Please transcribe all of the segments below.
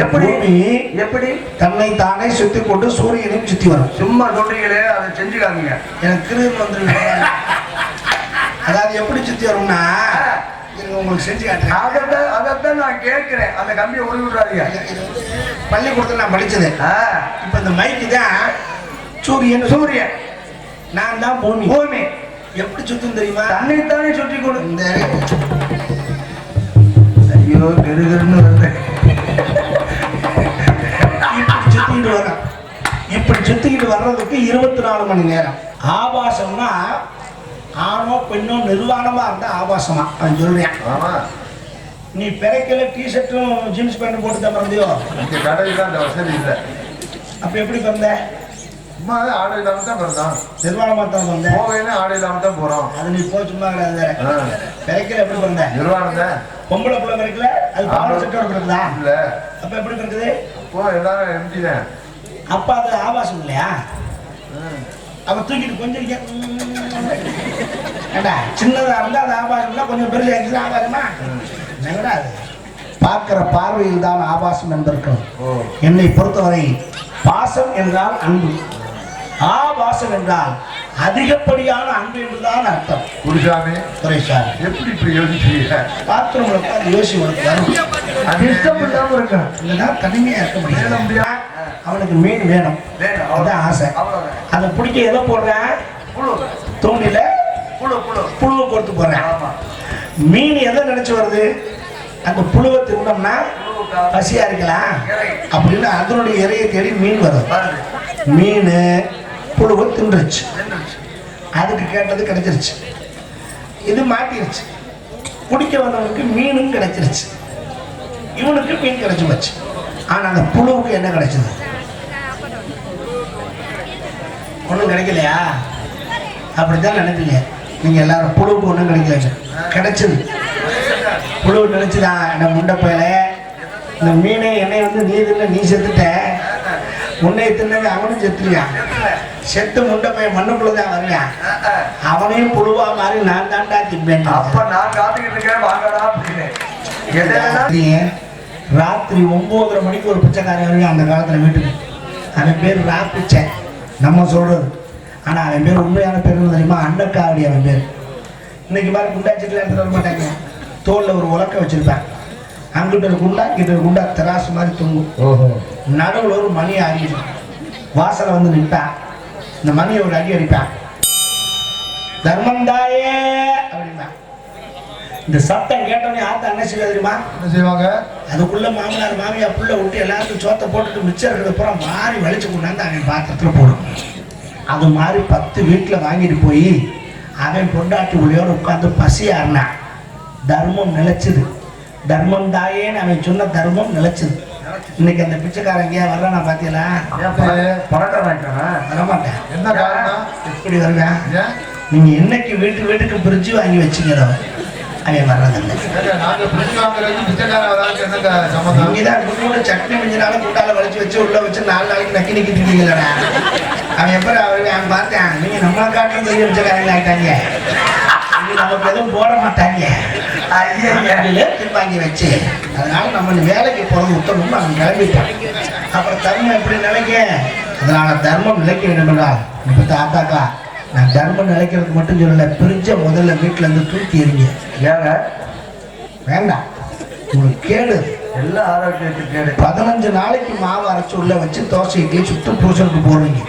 எப்படி எப்படி தன்னை தானே சுத்தி கொண்டு சூரியனையும் சுத்தி வரும். சும்மா சொல்றீங்களே, அதை செஞ்சு காமிங்க. எனக்கு கிருமி வந்துருக்கு. அதாவது எப்படி சுத்தி வரும்னா, உங்களுக்கு செஞ்சு காட்டுறேன். அதைத்தான் நான் கேட்கிறேன். அந்த கம்பியை உருவி விடுறாதீங்க. பள்ளிக்கூடத்தில் நான் படிச்சது. இப்ப இந்த மைக்கு தான் சூரியன். சூரியன் நான் தான் பூமி. பூமி எப்படி சுத்தும் தெரியுமா? தன்னைத்தானே சுற்றி கொடு. இந்த ஐயோ கெருகருன்னு வருது. இப்படி சுத்திக்கிட்டு வரும். இப்படி சுத்திக்கிட்டு வர்றதுக்கு 24 மணி நேரம். ஆபாசம்னா ஆணோ பெண்ணோ நிர்வாணமா இருந்தா ஆபாசமா அவன் சொல்றேன். நீ பிறக்கல டிஷர்ட்டும் ஜீன்ஸ் பேண்ட் போட்டு தான் பிறந்தியோ? இந்த கடையில் தான் அந்த வசதி இல்லை. அப்ப எப்படி பிறந்த? சும்மா ஆடை இல்லாம தான் பிறந்தான். நிர்வாணமா தான் பிறந்த. போவேன்னு ஆடை இல்லாம தான் போறோம். அது நீ போ சும்மா கிடையாது. வேற பிறக்கல எப்படி பிறந்த? நிர்வாணம் தான். பொம்பளை பிள்ளை பிறக்கல, அது பாவம் செட்டோட பிறகுதா இல்ல. அப்ப எப்படி பிறக்குது? இப்போ எல்லாரும் எம்டி தான். அப்ப அது ஆபாசம் இல்லையா? அவ தூக்கிட்டு கொஞ்சம் ஏண்டா சின்னதா இருந்தா அது ஆபாசம் இல்லை, கொஞ்சம் பெருசா ஆபாசமா அது பார்க்கிற பார்வையில் தான் ஆபாசம் என்பதற்கும். என்னை பொறுத்தவரை பாசம் என்றால் அன்பு, ஆபாசம் என்றால் அதிகப்படியான அன்பு என்றுதான் அர்த்தம். குருசாமி துரைசாமி எப்படி இப்படி யோசிக்கிறீங்க? பாத்திரம் யோசி உனக்கு வரும். அது இஷ்டம் இல்லாம இருக்கணும், இல்லைன்னா தனிமையா இருக்க முடியாது. அவனுக்கு மீன் வேணும், அதான் ஆசை. அதை பிடிக்க எதை போடுறேன்? தூண்டில புழுவை கொடுத்து போடுறேன். மீன் எதை நினைச்சு வருது? அந்த புழுவை தின்னோம்னா பசியா இருக்கலாம் அப்படின்னு அதனுடைய இறையை தேடி மீன் வரும். மீன் புழுவை தின்றுச்சு, அதுக்கு கேட்டது கிடைச்சிருச்சு. இது மாட்டிருச்சு. பிடிக்க வந்தவனுக்கு மீனும் கிடைச்சிருச்சு, இவனுக்கு மீன் கிடைச்சு போச்சு. ஆனா அந்த புழுவுக்கு என்ன கிடைச்சது? ஒன்றும் கிடைக்கலையா? அப்படித்தான் நினைப்பீங்க நீங்க எல்லாரும். புழுவுக்கு ஒன்றும் கிடைக்கல, கிடைச்சது. புழு நினைச்சுதான் என்ன முண்டை போயில இந்த மீனை என்னை வந்து நீ தின்ன, நீ செத்துட்ட, உன்னை தின்னது அவனும் செத்துருவான். செத்து முண்டை போய் மண்ணுக்குள்ளதான் வருவான். அவனையும் புழுவா மாதிரி நான் தாண்டா திப்பேன். அப்ப நான் காத்துக்கிட்டு இருக்கேன், வாங்கடா அப்படின்னு. ராத்திரி 9:30 மணிக்கு ஒரு பிச்சைக்காரன் வருவான் அந்த காலத்துல வீட்டுக்கு. அவன் பேர் ராப்பிச்சை நம்ம சொல்றது. ஆனா அவன் பேர் உண்மையான பேர் தெரியுமா? அண்டக்காவடி. அவன் பேர் இன்னைக்கு மாதிரி குண்டாச்சிட்டு எடுத்துட்டு வர மாட்டாங்க. தோல்ல ஒரு உலக்க வச்சிருப்பேன். அங்கிட்ட ஒரு குண்டா, கிட்ட ஒரு குண்டா, தெராசு மாதிரி தொங்கும். நடுவில் ஒரு மணி அடிக்கும். வாசலை வந்து நிற்பான். இந்த மணியை ஒரு அடி அடிப்பான். தர்மந்தாயே அப்படின்னா இந்த சத்தம் கேட்டவனே ஆத்தா என்ன செய்வா தெரியுமா? என்ன செய்வாங்க? அதுக்குள்ள மாமனார் மாமியா புள்ள விட்டு எல்லாருக்கும் சோத்தை போட்டுட்டு மிச்சம் இருக்கிறது பூரா மாறி வலிச்சு கொண்டாந்து அவன் பாத்திரத்துல போடும். அது மாதிரி 10 வீட்டுல வாங்கிட்டு போய் அவன் பொண்டாட்டி உள்ளோட உட்காந்து பசியாருனா தர்மம் நிலைச்சுது. தர்மம் தாயேன்னு அவன் சொன்ன தர்மம் நிலைச்சுது. இன்னைக்கு அந்த பிச்சைக்காரங்க வர்றானா பாத்தீங்களா? பணக்காரன் வரமாட்டேன். என்ன காரணம்? எப்படி வருவேன்? நீங்க என்னைக்கு வீட்டுக்கு பிரிட்ஜ் வாங்கி வச்சுக்கிறோம் அவன் வர்றதில்லை. இங்கதான் குண்டோட சட்னி மிஞ்சினாலும் குண்டால வலிச்சு வச்சு உள்ள வச்சு 4 நாளைக்கு நக்கி நிக்கிட்டீங்களா? அவன் எப்ப அவன் பார்த்தேன், நீங்க நம்மளை காட்டிலும் பெரிய பிச்சைக்காரங்க ஆயிட்டாங்க, நமக்கு எதுவும் போட மாட்டாங்க வாங்கி வச்சு. அதனால நம்ம வேலைக்கு போறது உத்தரவும் அவன் கிளம்பிட்டான். அப்புறம் தர்மம் எப்படி நிலைக்க? அதனால தர்மம் நிலைக்க வேண்டும் என்றால் இப்ப தாத்தாக்கா நான் தர்மம் நிலைக்கிறதுக்கு மட்டும் சொல்லல, பிரிஞ்ச முதல்ல வீட்டுல இருந்து தூக்கி எறிங்க. ஏங்க வேண்டாம், உங்களுக்கு கேடு, எல்லா ஆரோக்கியத்துக்கு கேடு. 15 நாளைக்கு மாவு அரைச்சு உள்ள வச்சு தோசை இட்லி சுட்டு பூசலுக்கு போடுறீங்க.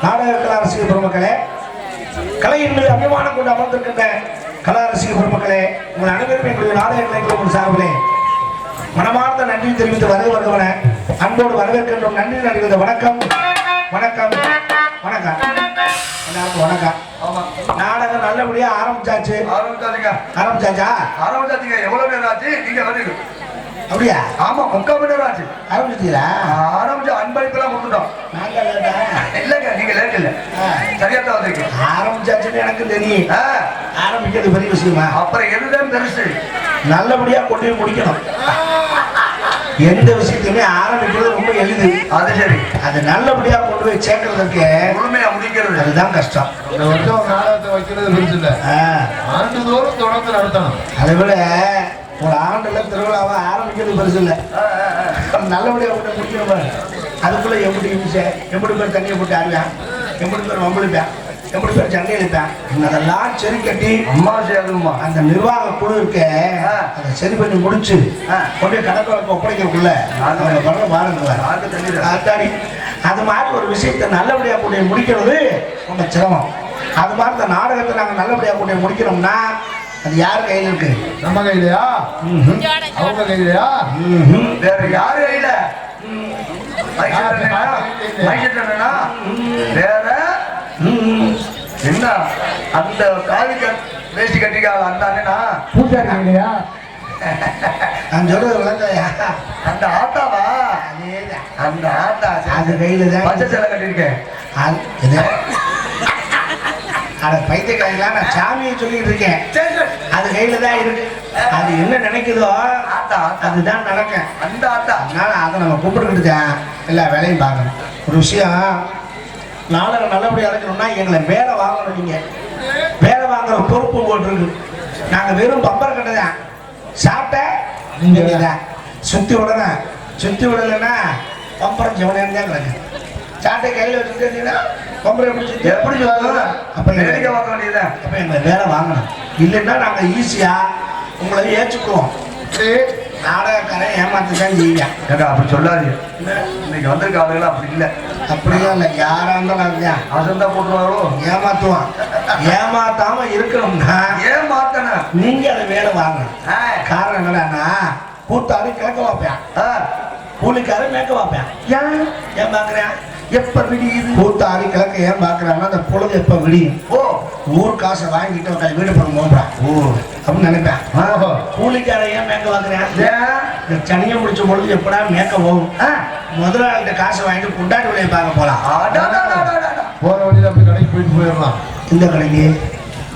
நாடக கலா ரசிக பெருமக்களே, கலையின் மீது அபிமானம் கொண்டு அமர்ந்திருக்கின்ற கலா ரசிக பெருமக்களே, உங்கள் அனைவரும் எங்களுடைய நாடக கலைக்குழு சார்பிலே மனமார்ந்த நன்றி தெரிவித்து வருவன அன்போடு வரவேற்கின்றோம். நன்றி நடிகர். வணக்கம் வணக்கம் வணக்கம் எல்லாருக்கும் வணக்கம். நாடகம் நல்லபடியா ஆரம்பிச்சாச்சு. ஆரம்பிச்சாச்சா? எவ்வளவு நேரம் ஆச்சு? நீங்க வந்து அப்படியா? ஆமா, 3/4 மணி நேரம் ஆச்சு. ஆரம்பிச்சிட்டீங்களா? ஆரம்பிச்சு அன்பளிப்பெல்லாம் கொடுத்துட்டோம். நாங்க இல்லங்க, நீங்க லேட் இல்ல, சரியா தான் வந்திருக்கீங்க. ஆரம்பிச்சாச்சுன்னு எனக்கு தெரியும். ஆரம்பிக்கிறது பெரிய விஷயமா? அப்புறம் எதுதான் பெருசு? நல்லபடியா கொண்டு போய் முடிக்கணும். எந்த விஷயத்தையுமே ஆரம்பிக்கிறது ரொம்ப எளிது. அது சரி, அது நல்லபடியா கொண்டு போய் சேர்க்கறதுக்கு முழுமையா முடிக்கிறது அதுதான் கஷ்டம். இந்த வருஷம் நாடகத்தை வைக்கிறது பெருசு இல்ல, ஆண்டுதோறும் தொடர்ந்து நடத்தணும். அதை விட ஒரு ஆண்டுல திருவிழாவை ஆரம்பிக்கிறது பெருசு இல்லை, நல்லபடியா கொண்டு முடிக்கணும். அதுக்குள்ள எப்படி பேர் தண்ணியை போட்டு ஆடுவேன், எப்படி பேர் வம்பளிப்பேன், எப்படி பேர் சண்டை அளிப்பேன், அதெல்லாம் சரி கட்டி அம்மா சேருமா அந்த நிர்வாக குழு இருக்க அதை சரி பண்ணி முடிச்சு கொண்டு கடற்கரைக்கு ஒப்படைக்கக்குள்ள பாருங்க. அது மாதிரி ஒரு விஷயத்தை நல்லபடியா கொண்டு முடிக்கிறது ரொம்ப சிரமம். அது மாதிரி இந்த நாடகத்தை நாங்கள் நல்லபடியா கொண்டு முடிக்கிறோம்னா அது யார் கையில் இருக்கு? நம்ம கையிலயா? அவங்க கையிலயா? வேற யாரு கையில? வேற என்ன? அந்த காவி வேஷ்டி கட்டிக்கால அந்த அண்ணனா பூஜாரி கையிலயா? நான் சொல்றது விளங்கலையா? அந்த ஆட்டாவா? அந்த ஆட்டா அது கையில தான் பச்சை சேலை கட்டிருக்கேன். அதை பைத்தியக்காரங்களா நான் சாமியை சொல்லிட்டு இருக்கேன். அது கையில தான் இருக்கு. அது என்ன நினைக்குதோ அதுதான் நடக்கும். அந்த ஆட்டா. அதனால அதை நம்ம கூப்பிட்டுக்கிட்டு எல்லா வேலையும் பார்க்கணும். ஒரு விஷயம், நாடகம் நல்லபடியாக நடக்கணும்னா எங்களை வேலை வாங்கணும். நீங்க வேலை வாங்குற பொறுப்பு போட்டுருக்கு. நாங்க வெறும் பம்பர் கட்டதான் சாப்பிட்ட நீங்க தான் சுத்தி விடணும். சுத்தி விடலைன்னா பம்பரம் ஜெவனேன்னு தான் கிடக்கு. சாட்டை கையில் வச்சுட்டீங்கன்னா பம்பரம் எப்படி சொல்லணும்? அப்ப வேலைக்கு வாங்க வேண்டியதான். அப்ப எங்களை வேலை வாங்கணும். இல்லைன்னா நாங்க ஈஸியா உங்களை ஏற்றுக்குவோம். நாடகக்காரன் ஏமாத்துதான் செய்வேன். அப்படி சொல்லாதீங்க. இன்னைக்கு வந்திருக்க ஆளுகள் அப்படி இல்லை. அப்படியா இல்லை, யாரா இருந்தாலும் அசந்தா போட்டுருவாரோ ஏமாத்துவான். ஏமாத்தாம இருக்கணும்னா ஏமாத்தணும். நீங்க அதை வேலை வாங்கணும். காரணம் என்னடான்னா, கூத்தாடி கிழக்க வைப்பேன், கூலிக்காரன் மேற்க வைப்பேன். ஏன் பாக்குறேன்? எப்ப விடியுது? கூத்தாடி கிழக்க ஏன் பாக்குறாங்கன்னா அந்த பொழுது எப்ப விடியும். ஓ, ஊர் காசை வாங்கிட்டு வீடு பண்ண போகிறான். ஓ அப்படின்னு நினைப்பேன். கூலிக்காரன் ஏன் மேற்க பாக்குறேன்? இந்த சனியை முடிச்ச பொழுது எப்படா மேற்க போகும். முதலாளிகிட்ட காசை வாங்கிட்டு குண்டாடி விலையை பார்க்க போலாம். போற வழியில அப்படி கடைக்கு போயிட்டு போயிடலாம். இந்த கடைக்கு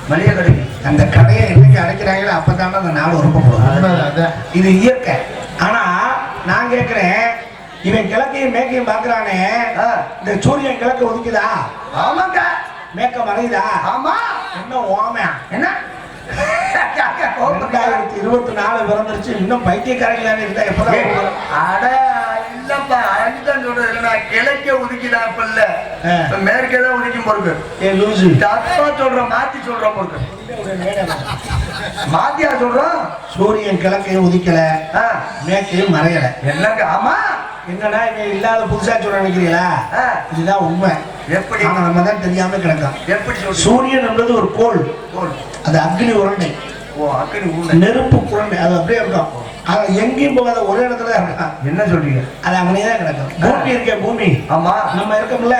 மளிகை கடைக்கு அந்த கடையை என்னைக்கு அடைக்கிறாங்களோ அப்பதானே அந்த நாடு உருப்படும். இது இயற்கை. ஆனா நான் கேட்கிறேன், இவன் கிழக்கையும் மேற்கையும் பாக்குறானே, இந்த சூரியன் கிழக்கு ஒதுக்குதா? ஆமாங்க. மேற்க மறையுதா? ஆமா. என்ன ஓமை? என்ன 2024 பிறந்துருச்சு, இன்னும் பைத்தியக்காரங்களாவே இருந்தா எப்பதான்? அட இல்லப்பா, அதுதான் சொல்றது. கிழக்க ஒதுக்கிதான் இப்ப இல்ல, மேற்கதான் ஒதுக்கும் பொறுக்கு. தப்பா சொல்றோம், மாத்தி சொல்றோம் பொறுக்கு. மாத்தியா சொல்றோம். சூரியன் கிழக்கையும் ஒதுக்கல, மேற்கையும் மறையல. என்னங்க? ஆமா. என்னன்னா இங்க இல்லாத புதுசா சொல்ல நினைக்கிறீங்களா? இதுதான் உண்மை. எப்படி? நம்ம தான் தெரியாம கிடக்கும். எப்படி சொல்றீங்க? சூரியன் என்பது ஒரு கோள். அது அக்னி உருண்டை. ஓ, அக்னி உருண்டை, நெருப்பு உருண்டை. அது அப்படியே இருக்கும். அது எங்கேயும் போகாத ஒரே இடத்துல இருக்கும். என்ன சொல்றீங்க? அது அங்கேயே கிடக்கும். பூமி இருக்க பூமி. ஆமா, நம்ம இருக்கோம்ல.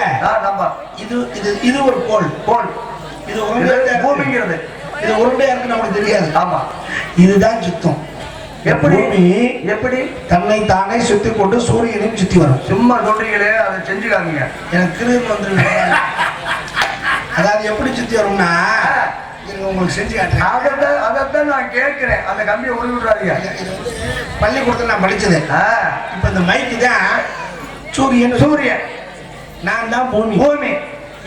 இது இது இது ஒரு கோள். இது உருண்டை பூமிங்கிறது. இது உருண்டையா இருக்கு நமக்கு தெரியாது. ஆமா, இதுதான் சுத்தம். எப்படி எப்படி தன்னை தானே சுத்தி கொண்டு சூரியனையும் சுத்தி வரும். சும்மா சொல்றீங்களே, அதை செஞ்சுக்காதீங்க. எனக்கு கிருமி வந்து அதாவது எப்படி சுத்தி வரும்னா, உங்களுக்கு செஞ்சு காட்டுறேன். அதைத்தான் நான் கேட்கிறேன். அந்த கம்பியை உருவி விடுறாதீங்க. பள்ளிக்கூடத்தில் நான் படிச்சது. இப்ப இந்த மைக்கு தான் சூரியன். சூரியன் நான் தான் பூமி. பூமி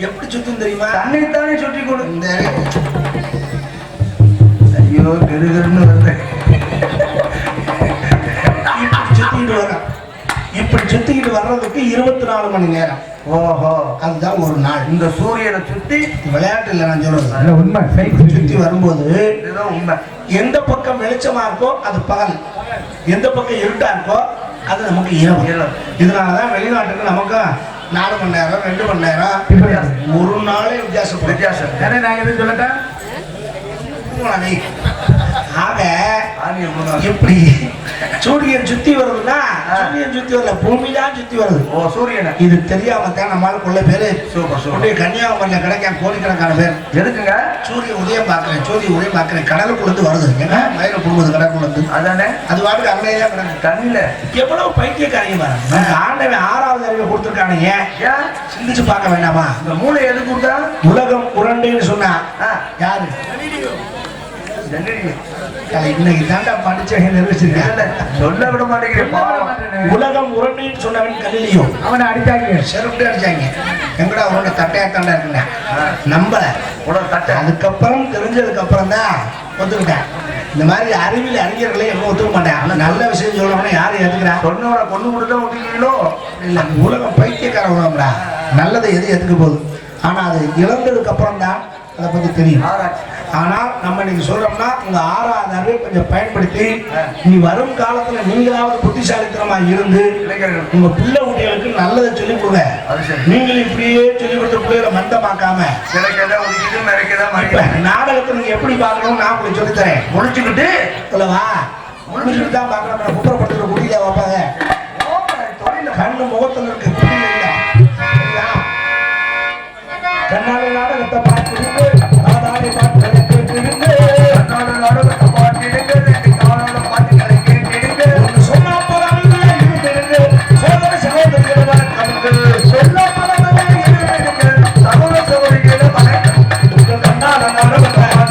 எப்படி சுத்தும் தெரியுமா? தன்னைத்தானே சுற்றி கொண்டு. இந்த ஐயோ கெடுகன்னு வருது. இப்படி சுத்திக்கிட்டு வர்றதுக்கு 24 மணி நேரம். ஓஹோ, அதுதான் ஒரு நாள். இந்த சூரியனை சுத்தி விளையாட்டு இல்லை, நான் சொல்றது உண்மை. சுத்தி வரும்போது உண்மை. எந்த பக்கம் வெளிச்சமா இருக்கோ அது பகல், எந்த பக்கம் இருட்டா இருக்கோ அது நமக்கு இரவு. இதனாலதான் வெளிநாட்டுக்கு நமக்கு 4 மணி நேரம் 2 மணி நேரம் ஒரு நாளே வித்தியாசம். நான் எதுவும் சொல்லட்டேன். ஆக எப்படி சூரியன் சுத்தி வருதுன்னா சூரியன் சுத்தி வரல, பூமி தான் சுத்தி வருது. ஓ சூரியன். இது தெரியாம தான் நம்மளால கொள்ள பேரு கன்னியாகுமரியில கிடைக்காம கோடிக்கணக்கான பேர். எதுக்குங்க? சூரிய உதயம் பாக்குறேன் கடலுக்குள்ள இருந்து வருது. ஏன்னா மயில குடும்பது கடலுக்குள்ள இருந்து அதானே அது வாட்டுக்கு அங்கேயே கிடக்கு தண்ணியில. எவ்வளவு பைத்தியக்காரங்க பாருங்க. ஆண்டவன் 6வது அறிவை கொடுத்துருக்கானுங்க. ஏன் சிந்திச்சு பார்க்க வேண்டாமா? இந்த மூளை எது கொடுத்தா? உலகம் உருண்டைன்னு சொன்னா யாரு? இன்னைக்கு தாண்டா படிச்சவங்க நிரூபிச்சிருக்கேன். சொல்ல விட மாட்டேங்கிறேன். உலகம் உருண்டைன்னு சொன்னவன் கல்லியோ அவனை அடிச்சாங்க, செருப்பு அடிச்சாங்க. எங்கடா உன்னோட தட்டையா தாண்டா இருக்குங்க நம்பல. அதுக்கப்புறம் தெரிஞ்சதுக்கு அப்புறம் தான் ஒத்துக்கிட்டேன். இந்த மாதிரி அறிவியல் அறிஞர்களே எவ்வளவு ஒத்துக்க மாட்டேன். ஆனா நல்ல விஷயம் சொல்லணும்னா யாரும் ஏத்துக்கிறா? சொன்னவரை கொண்டு கொடுத்தா ஒத்துக்கிறீங்களோ இல்ல. உலகம் பைத்தியக்கார உலகம்டா. நல்லதை எது ஏத்துக்க போகுது. ஆனா அது இழந்ததுக்கு அப்புறம் தான் அதை பத்தி தெரியும். ஆனால் நம்ம இன்னைக்கு சொல்றோம்னா உங்க 6வது அறிவை கொஞ்சம் பயன்படுத்தி நீ வரும் காலத்துல நீங்களாவது புத்திசாலித்தனமா இருந்து உங்க பிள்ளை குட்டிகளுக்கு நல்லதை சொல்லிக் கொடுங்க. நீங்கள் இப்படியே சொல்லிக் கொடுத்த பிள்ளைகளை மந்தமாக்காம நாடகத்தை நீங்க எப்படி பார்க்கணும் நான் உங்களுக்கு சொல்லித்தரேன். முடிச்சுக்கிட்டு இல்லவா முடிச்சுட்டு தான் பார்க்கணும். குப்புறப்பட்டு குடியில வைப்பாங்க. கண்ணு முகத்துல இருக்கு குடியில இல்ல. கண்ணால நாடகத்தை பார்த்துட்டு ஆதாரி பார்த்து கேட்டு நாடகத்தை பார்த்து பாட்டுகளை கேட்டு சொன்னா போறாங்க சோதர சகோதரிகளை வணக்கம் சொல்ல சகோதர சகோதரிகளை வணக்கம் கண்ணால நாடகத்தை பார்த்து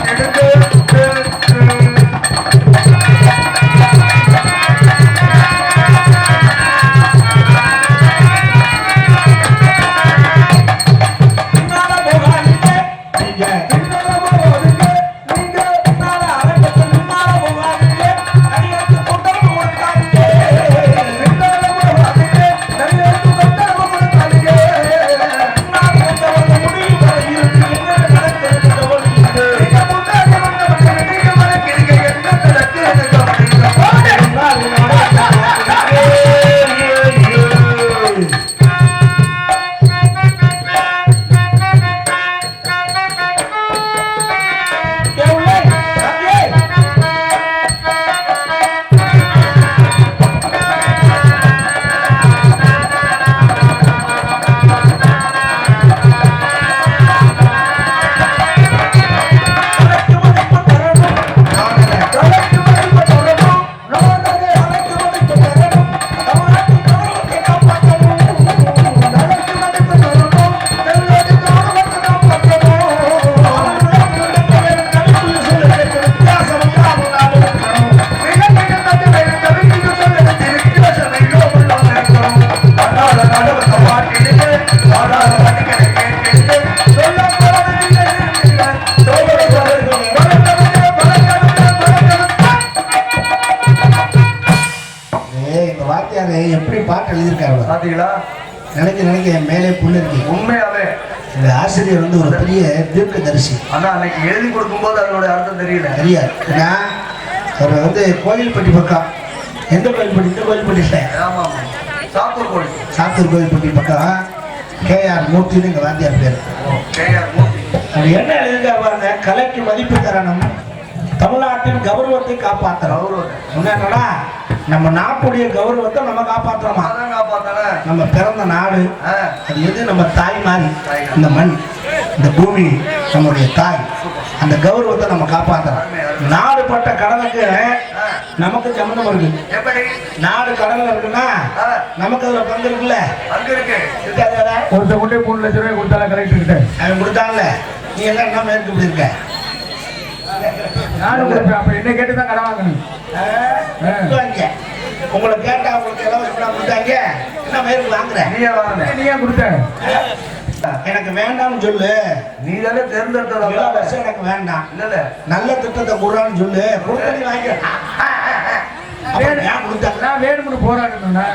எப்படி பாட்டு எழுதியிருக்காரு பாத்தீங்களா? நினைக்க என் மேலே புண்ணு இருக்கு. உண்மையாவே இந்த ஆசிரியர் வந்து ஒரு பெரிய தீர்க்கதரிசி. ஆனா அன்னைக்கு எழுதி கொடுக்கும் போது அதோட அர்த்தம் தெரியாது. ஏன்னா அவர் வந்து கோயில்பட்டி பக்கம். எந்த கோயில்பட்டி? இந்த கோயில்பட்டி இல்லை, சாத்தூர் கோயில்பட்டி பக்கம் கேஆர் மூர்த்தின்னு எங்க வாத்தியார் பேர். அவர் என்ன எழுதியிருக்காரு பாருங்க. கலைக்கு மதிப்பு தரணும், தமிழ்நாட்டின் கௌரவத்தை காப்பாற்றணும். என்னன்னா நம்ம நாட்டுடைய கௌரவத்தை நம்ம காப்பாற்றணுமா? நம்ம பிறந்த நாடு அது எது? நம்ம தாய் மாதிரி. இந்த மண், இந்த பூமி நம்முடைய தாய். அந்த கௌரவத்தை நம்ம காப்பாற்றணும். நாடு பட்ட கடனுக்கு நமக்கு சம்பந்தம் இருக்கு. நாடு கடன்ல இருக்குன்னா நமக்கு அதுல பங்கு இருக்குல்ல. ஒருத்த கொண்டே 3 லட்சம் ரூபாய் கொடுத்தாலும் கரெக்ட் கிட்ட அவன் கொடுத்தாங்கல்ல. நீ எல்லாம் என்ன மேற்கு இப்படி இருக்க? நானும் கொடுப்பேன். அப்ப என்ன கேட்டுதான் கடன் வாங்கணும். உங்களை கேட்டா உங்களுக்கு இலவசம் கொடுத்தாங்க. என்ன மேற்கு வாங்குறேன்? நீயா கொடுத்த? எனக்கு வேண்டாம்னு சொல்லு. நீ தானே தேர்ந்தெடுத்த. எனக்கு வேண்டாம். இல்ல நல்ல திட்டத்தை கொடுறான்னு சொல்லு. கொடுத்து வாங்கி வேணும்னு போராடணும்னா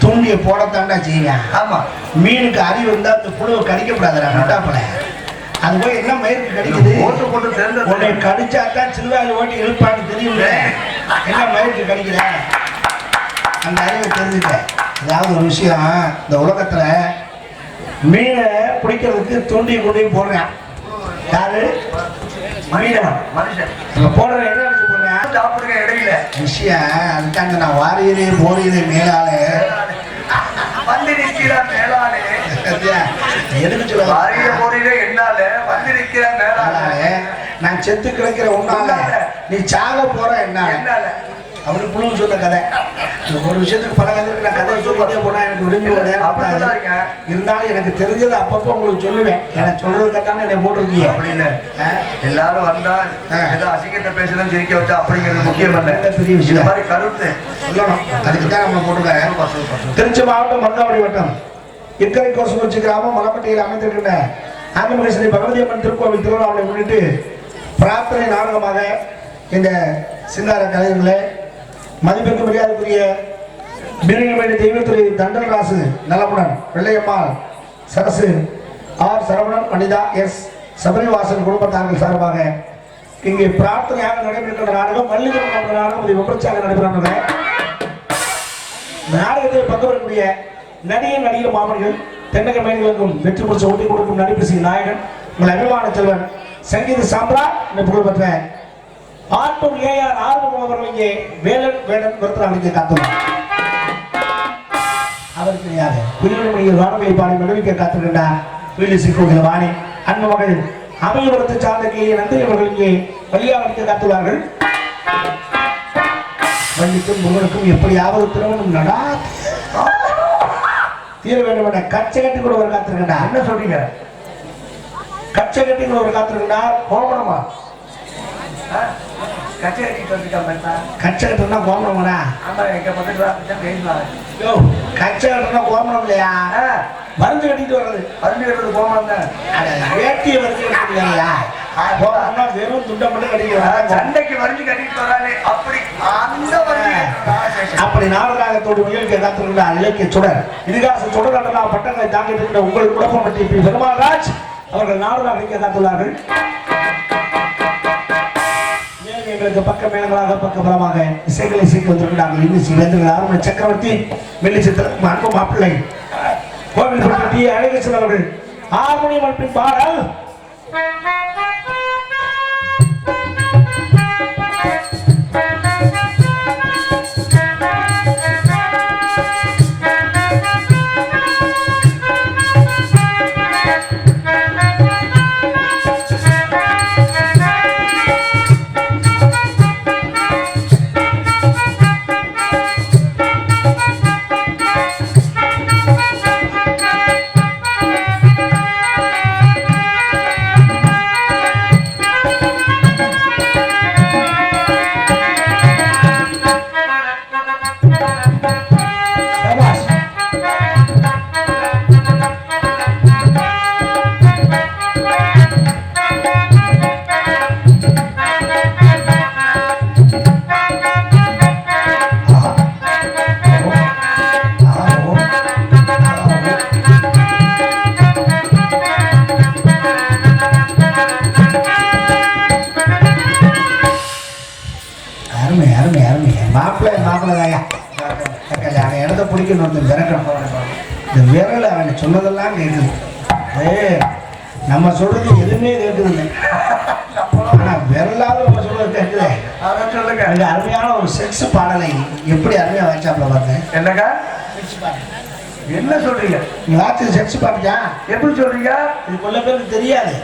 தூண்டிய போடத்தாண்டா செய்ய. ஆமா, மீனுக்கு அறிவு இருந்தா அந்த புழுவை கடிக்கப்படாதுடா முட்டாப்பல. அது போய் என்ன மயிருக்கு கடிக்குது? ஓட்டு போட்டு சேர்ந்து உன்னை கடிச்சாத்தான் சிறுவாயில் ஓட்டி இழுப்பான்னு தெரியும்ல. என்ன மயிருக்கு கடிக்கிற? அந்த அறிவை தெரிஞ்சுக்க. அதாவது ஒரு விஷயம், இந்த உலகத்துல மீனை பிடிக்கிறதுக்கு தூண்டி கொண்டு போடுறேன். யாரு? மீனவன். மனுஷன் போடுற என்ன நினைச்சு போடுறேன்? சாப்பிடுங்க இடையில விஷயம் அதுக்காங்க நான் வாரியிலே போரியிலே மேலாலே வந்து நிற்கிறான் மேலாலே. எதுக்கு சொல்ல வாரியில போரியில என்னால வந்து நிற்கிறான் மேலாலே. நான் செத்து கிடக்கிற உன்னால நீ சாக போற என்னால அவரு புழு சொன்ன கதை. ஒரு விஷயத்துக்கு பல கதைக்கு நான் கதையை சொல்லிட்டே போனா எனக்கு விரும்பி இருந்தாலும் எனக்கு தெரிஞ்சது அப்பப்போ உங்களுக்கு சொல்லுவேன். எனக்கு சொல்றதுக்கான என்னை போட்டிருக்கீங்க அப்படின்னு. எல்லாரும் வந்தா ஏதோ அசிங்கத்தை பேசணும் சிரிக்க வச்சா அப்படிங்கிறது முக்கியம் இல்லை. பெரிய விஷயம் மாதிரி கருத்து சொல்லணும். அதுக்கு தான் நம்ம போட்டுருக்கேன். திருச்சி மாவட்டம் மருதாவடி வட்டம் இக்கரை கோசங்குறிச்சி கிராமம் மலப்பட்டியில் அமைந்திருக்கின்ற ஆங்கமகை ஸ்ரீ பகவதி அம்மன் திருக்கோவில் திருவிழாவை முன்னிட்டு பிரார்த்தனை நாடகமாக இந்த சிங்கார கலைஞர்களே மதிப்பிற்கு மரியாதைக்குரிய பீரங்கமேடு தெய்வத்துறை தண்டல்ராசு நலமுடன் வெள்ளையம்மாள் சரசு ஆர் சரவணன் வனிதா எஸ் சபரிவாசன் குடும்பத்தார்கள் சார்பாக இங்கே பிரார்த்தனையாக நடைபெறுகின்ற நாடகம் மல்லிகை நாடகம் இது விமர்சையாக நடைபெறுகின்றன. நாடகத்தை பங்கு வரக்கூடிய நடிகர் மாமன்கள் தென்னக மேன்களுக்கும் வெற்றி முடிச்ச ஒட்டி கொடுக்கும் நடிப்பு நாயகன் உங்கள் அபிமான செல்வன் சங்கீத சாம்ரா என்று புகழ்பெற்ற ஆட்டும் ஏஆர் ஆறுமுகம் அவர்கள் இங்கே வேலன் விருத்தராக காத்துள்ளார். அவர் கிடையாது குயிலுடைய வானொலி பாடி நடுவிக்க காத்திருக்கின்றார். வீடு சிக்கோகிற வாணி அன்பு மகள் அமையபுரத்தை சார்ந்த கேள்வி நந்தி அவர்கள் இங்கே வழியாக காத்துள்ளார்கள். வள்ளிக்கும் முருகனுக்கும் எப்படியாவது திருமணம் நடா தீர வேண்டும் என கச்சை கட்டி கூட ஒரு காத்திருக்கின்றார். என்ன சொல்றீங்க? கச்சை கட்டி கூட ஒரு காத்திருக்கின்றார். கோபணமா கச்சை கட்டுனா கோமணம்டா. கச்சை கட்டுனா கோமணம் இல்லையா? மருந்து கட்டிட்டு வர்றது. மருந்து கட்டுறது கோமணம் தான். வேட்டியை மருந்து கட்டிட்டு இல்லையா? வெறும் துண்டை மட்டும் கட்டிட்டு சண்டைக்கு மருந்து கட்டிட்டு வரானே அப்படி அப்படி நாடகத்தோடு நிகழ்ச்சி காத்திருக்கிற இலக்கிய சுடர் இதிகாச சுடர் அண்ணா பட்டங்களை தாங்கிட்டு இருக்கிற உங்கள் குழப்பம் பற்றி பெருமாள்ராஜ் அவர்கள் நாடகம் அளிக்க காத்துள்ளார்கள். எங்களுக்கு பக்க மேலங்களாக பக்கபலமாக இசைகளை சீக்கு வந்திருக்கிறார்கள். இன்னிசை வேந்தர்கள் ஆர்வ சக்கரவர்த்தி வெள்ளிச்சித்திரம் அன்பு மாப்பிள்ளை கோவில் அழகேசன் அவர்கள் ஹார்மோனியம் அமைப்பின் பாடல் இடத்த பிடிக்கணும். இந்த விரல் அவன் சொன்னதெல்லாம் கேட்குது. நம்ம சொல்றது எதுவுமே கேட்குது. ஆனா விரலாவது நம்ம சொல்றது கேட்குது. அதான் சொல்லுங்க. அது அருமையான ஒரு செக்ஸ் பாடலை எப்படி அருமையா வச்சாப்ல பாருங்க. என்னக்கா என்ன சொல்றீங்க? நீ செக்ஸ் பாட்டியா எப்படி சொல்றீங்க? இது கொள்ள பேருக்கு தெரியாது.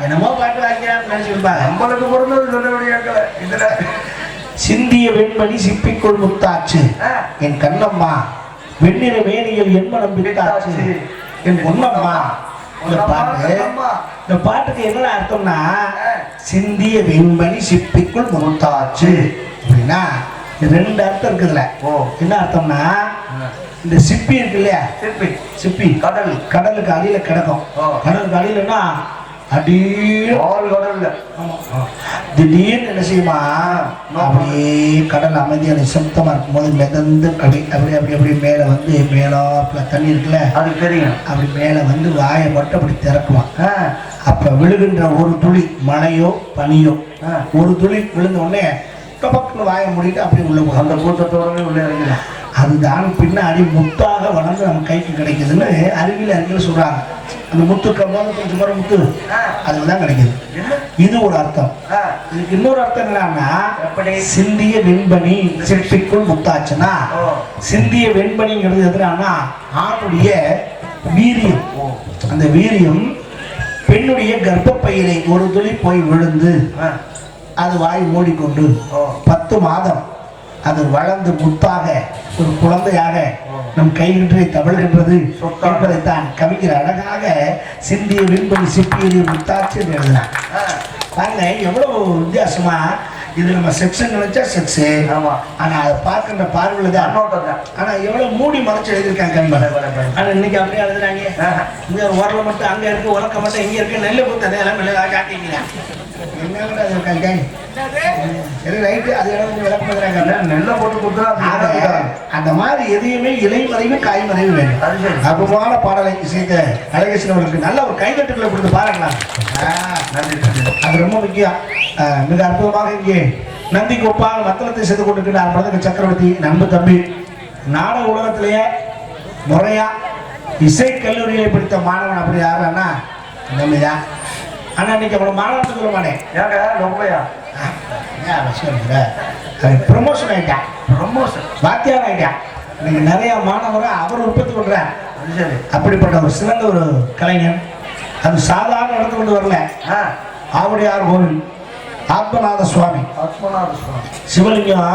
என்னமோ பாட்டு வாங்கிறான்னு நினைச்சிருப்பாங்க. நம்மளுக்கு பொருந்தது சொல்ல முடியாது. இதுல சிந்திய வெண்மணி சிப்பிக்குள் முத்தாச்சு என் கண்ணம்மா வெண்ணிற மேனியில் என் மனம் பிடித்தாச்சு என் பொன்னம்மா. இந்த பாட்டுக்கு என்ன அர்த்தம்னா சிந்திய வெண்மணி சிப்பிக்குள் முத்தாச்சு அப்படின்னா ரெண்டு அர்த்தம் இருக்குதுல. என்ன அர்த்தம்னா இந்த சிப்பி இருக்கு இல்லையா? சிப்பி கடலுக்கு அடியில கிடக்கும். கடலுக்கு அடியிலன்னா திடீர்னு என்ன செய்யுமா அப்படியே கடல் அமைதியா நிசப்தமா இருக்கும் போது மிதந்து அப்படி அப்படி அப்படி அப்படி மேல வந்து மேலாப்புல தண்ணி இருக்குல்ல அது தெரியும். அப்படி மேல வந்து வாயை மட்டும் அப்படி திறக்குவான். அப்ப விழுகின்ற ஒரு துளி மழையோ பனியோ ஒரு துளி விழுந்த உடனே பக்கத்துல வாயை மூடிட்டு அப்படி உள்ள போகும். அந்த கூட்டத்தோடவே உள்ள இறங்கலாம். அதுதான் பின்னாடி முத்தாக வளர்ந்து நம்ம கைக்கு கிடைக்குதுன்னு அறிவியல் சொல்றாங்க. அந்த முத்துக்க மோதத்தில் சுமார் முத்து அதுதான் கிடைக்குது. இது ஒரு அர்த்தம். இதுக்கு இன்னொரு அர்த்தம் என்னன்னா, சிந்திய வெண்பனி சிற்பிக்குள் முத்தாச்சுன்னா, சிந்திய வெண்பனிங்கிறது எதுனா ஆணுடைய வீரியம். அந்த வீரியம் பெண்ணுடைய கர்ப்பப்பையிலே ஒரு துளி போய் விழுந்து அது வாய் மூடிக்கொண்டு 10 மாதம் அது வளர்ந்து முத்தாக ஒரு குழந்தையாக நம் கையின்றி தவழ்கின்றது என்பதைத்தான் கவிஞர் அழகாக சிந்திய விண்பனி சிப்பியது முத்தாச்சு எழுதினார். பாருங்க எவ்வளவு வித்தியாசமா. இது நம்ம செக்ஷன் நினைச்சா செக்ஸு, ஆனா அதை பார்க்கின்ற பார்வையில் தான். ஆனா எவ்வளவு மூடி மறைச்சு எழுதியிருக்காங்க கவிஞர். ஆனா இன்னைக்கு அப்படியே எழுதுறாங்க. இங்க உரல மட்டும் அங்க இருக்கு, உலக்க மட்டும் இங்க இருக்கு, நெல்லை பூத்த எல்லாம் மெல்ல காட்டிங்களா என்ன கூட அது இருக்காங்க. சரி ரைட்டு, அது விளக்கம் பண்ணுறாங்க. நெல்லை போட்டு கொடுத்தா அந்த மாதிரி எதையுமே இலைமறைவு காய்மறைவு வேணும். அற்புதமான பாடலை இசைத்த அழகேசன் அவர்களுக்கு நல்ல ஒரு கைதட்டுகளை கொடுத்து பாருங்களாம். அது ரொம்ப முக்கியம். மிக அற்புதமாக இங்கே நந்திக்கு ஒப்பாக மத்தளத்தை செய்து கொண்டிருக்கிறார் மருதக சக்கரவர்த்தி நண்பு தம்பி. நாடக உலகத்திலேயே முறையா இசை கல்லூரியை படித்த மாணவன் அப்படி யாருன்னா நம்பிதான். ஆனா இன்னைக்கு அவனை மாணவன் சொல்ல மாட்டேன். ஏங்க ரொம்பயா ப்ரமோஷன் ஆயிட்டான், ப்ரமோஷன் வாத்தியார் ஆயிட்டான். இன்னைக்கு நிறைய மாணவரை அவர் உற்பத்தி பண்றார். அப்படிப்பட்ட ஒரு சிறந்த ஒரு கலைஞர். அது சாதாரண நடந்து கொண்டு வரல. ஆவுடையார் கோவில் ஆத்மநாத சுவாமி, சிவலிங்கம்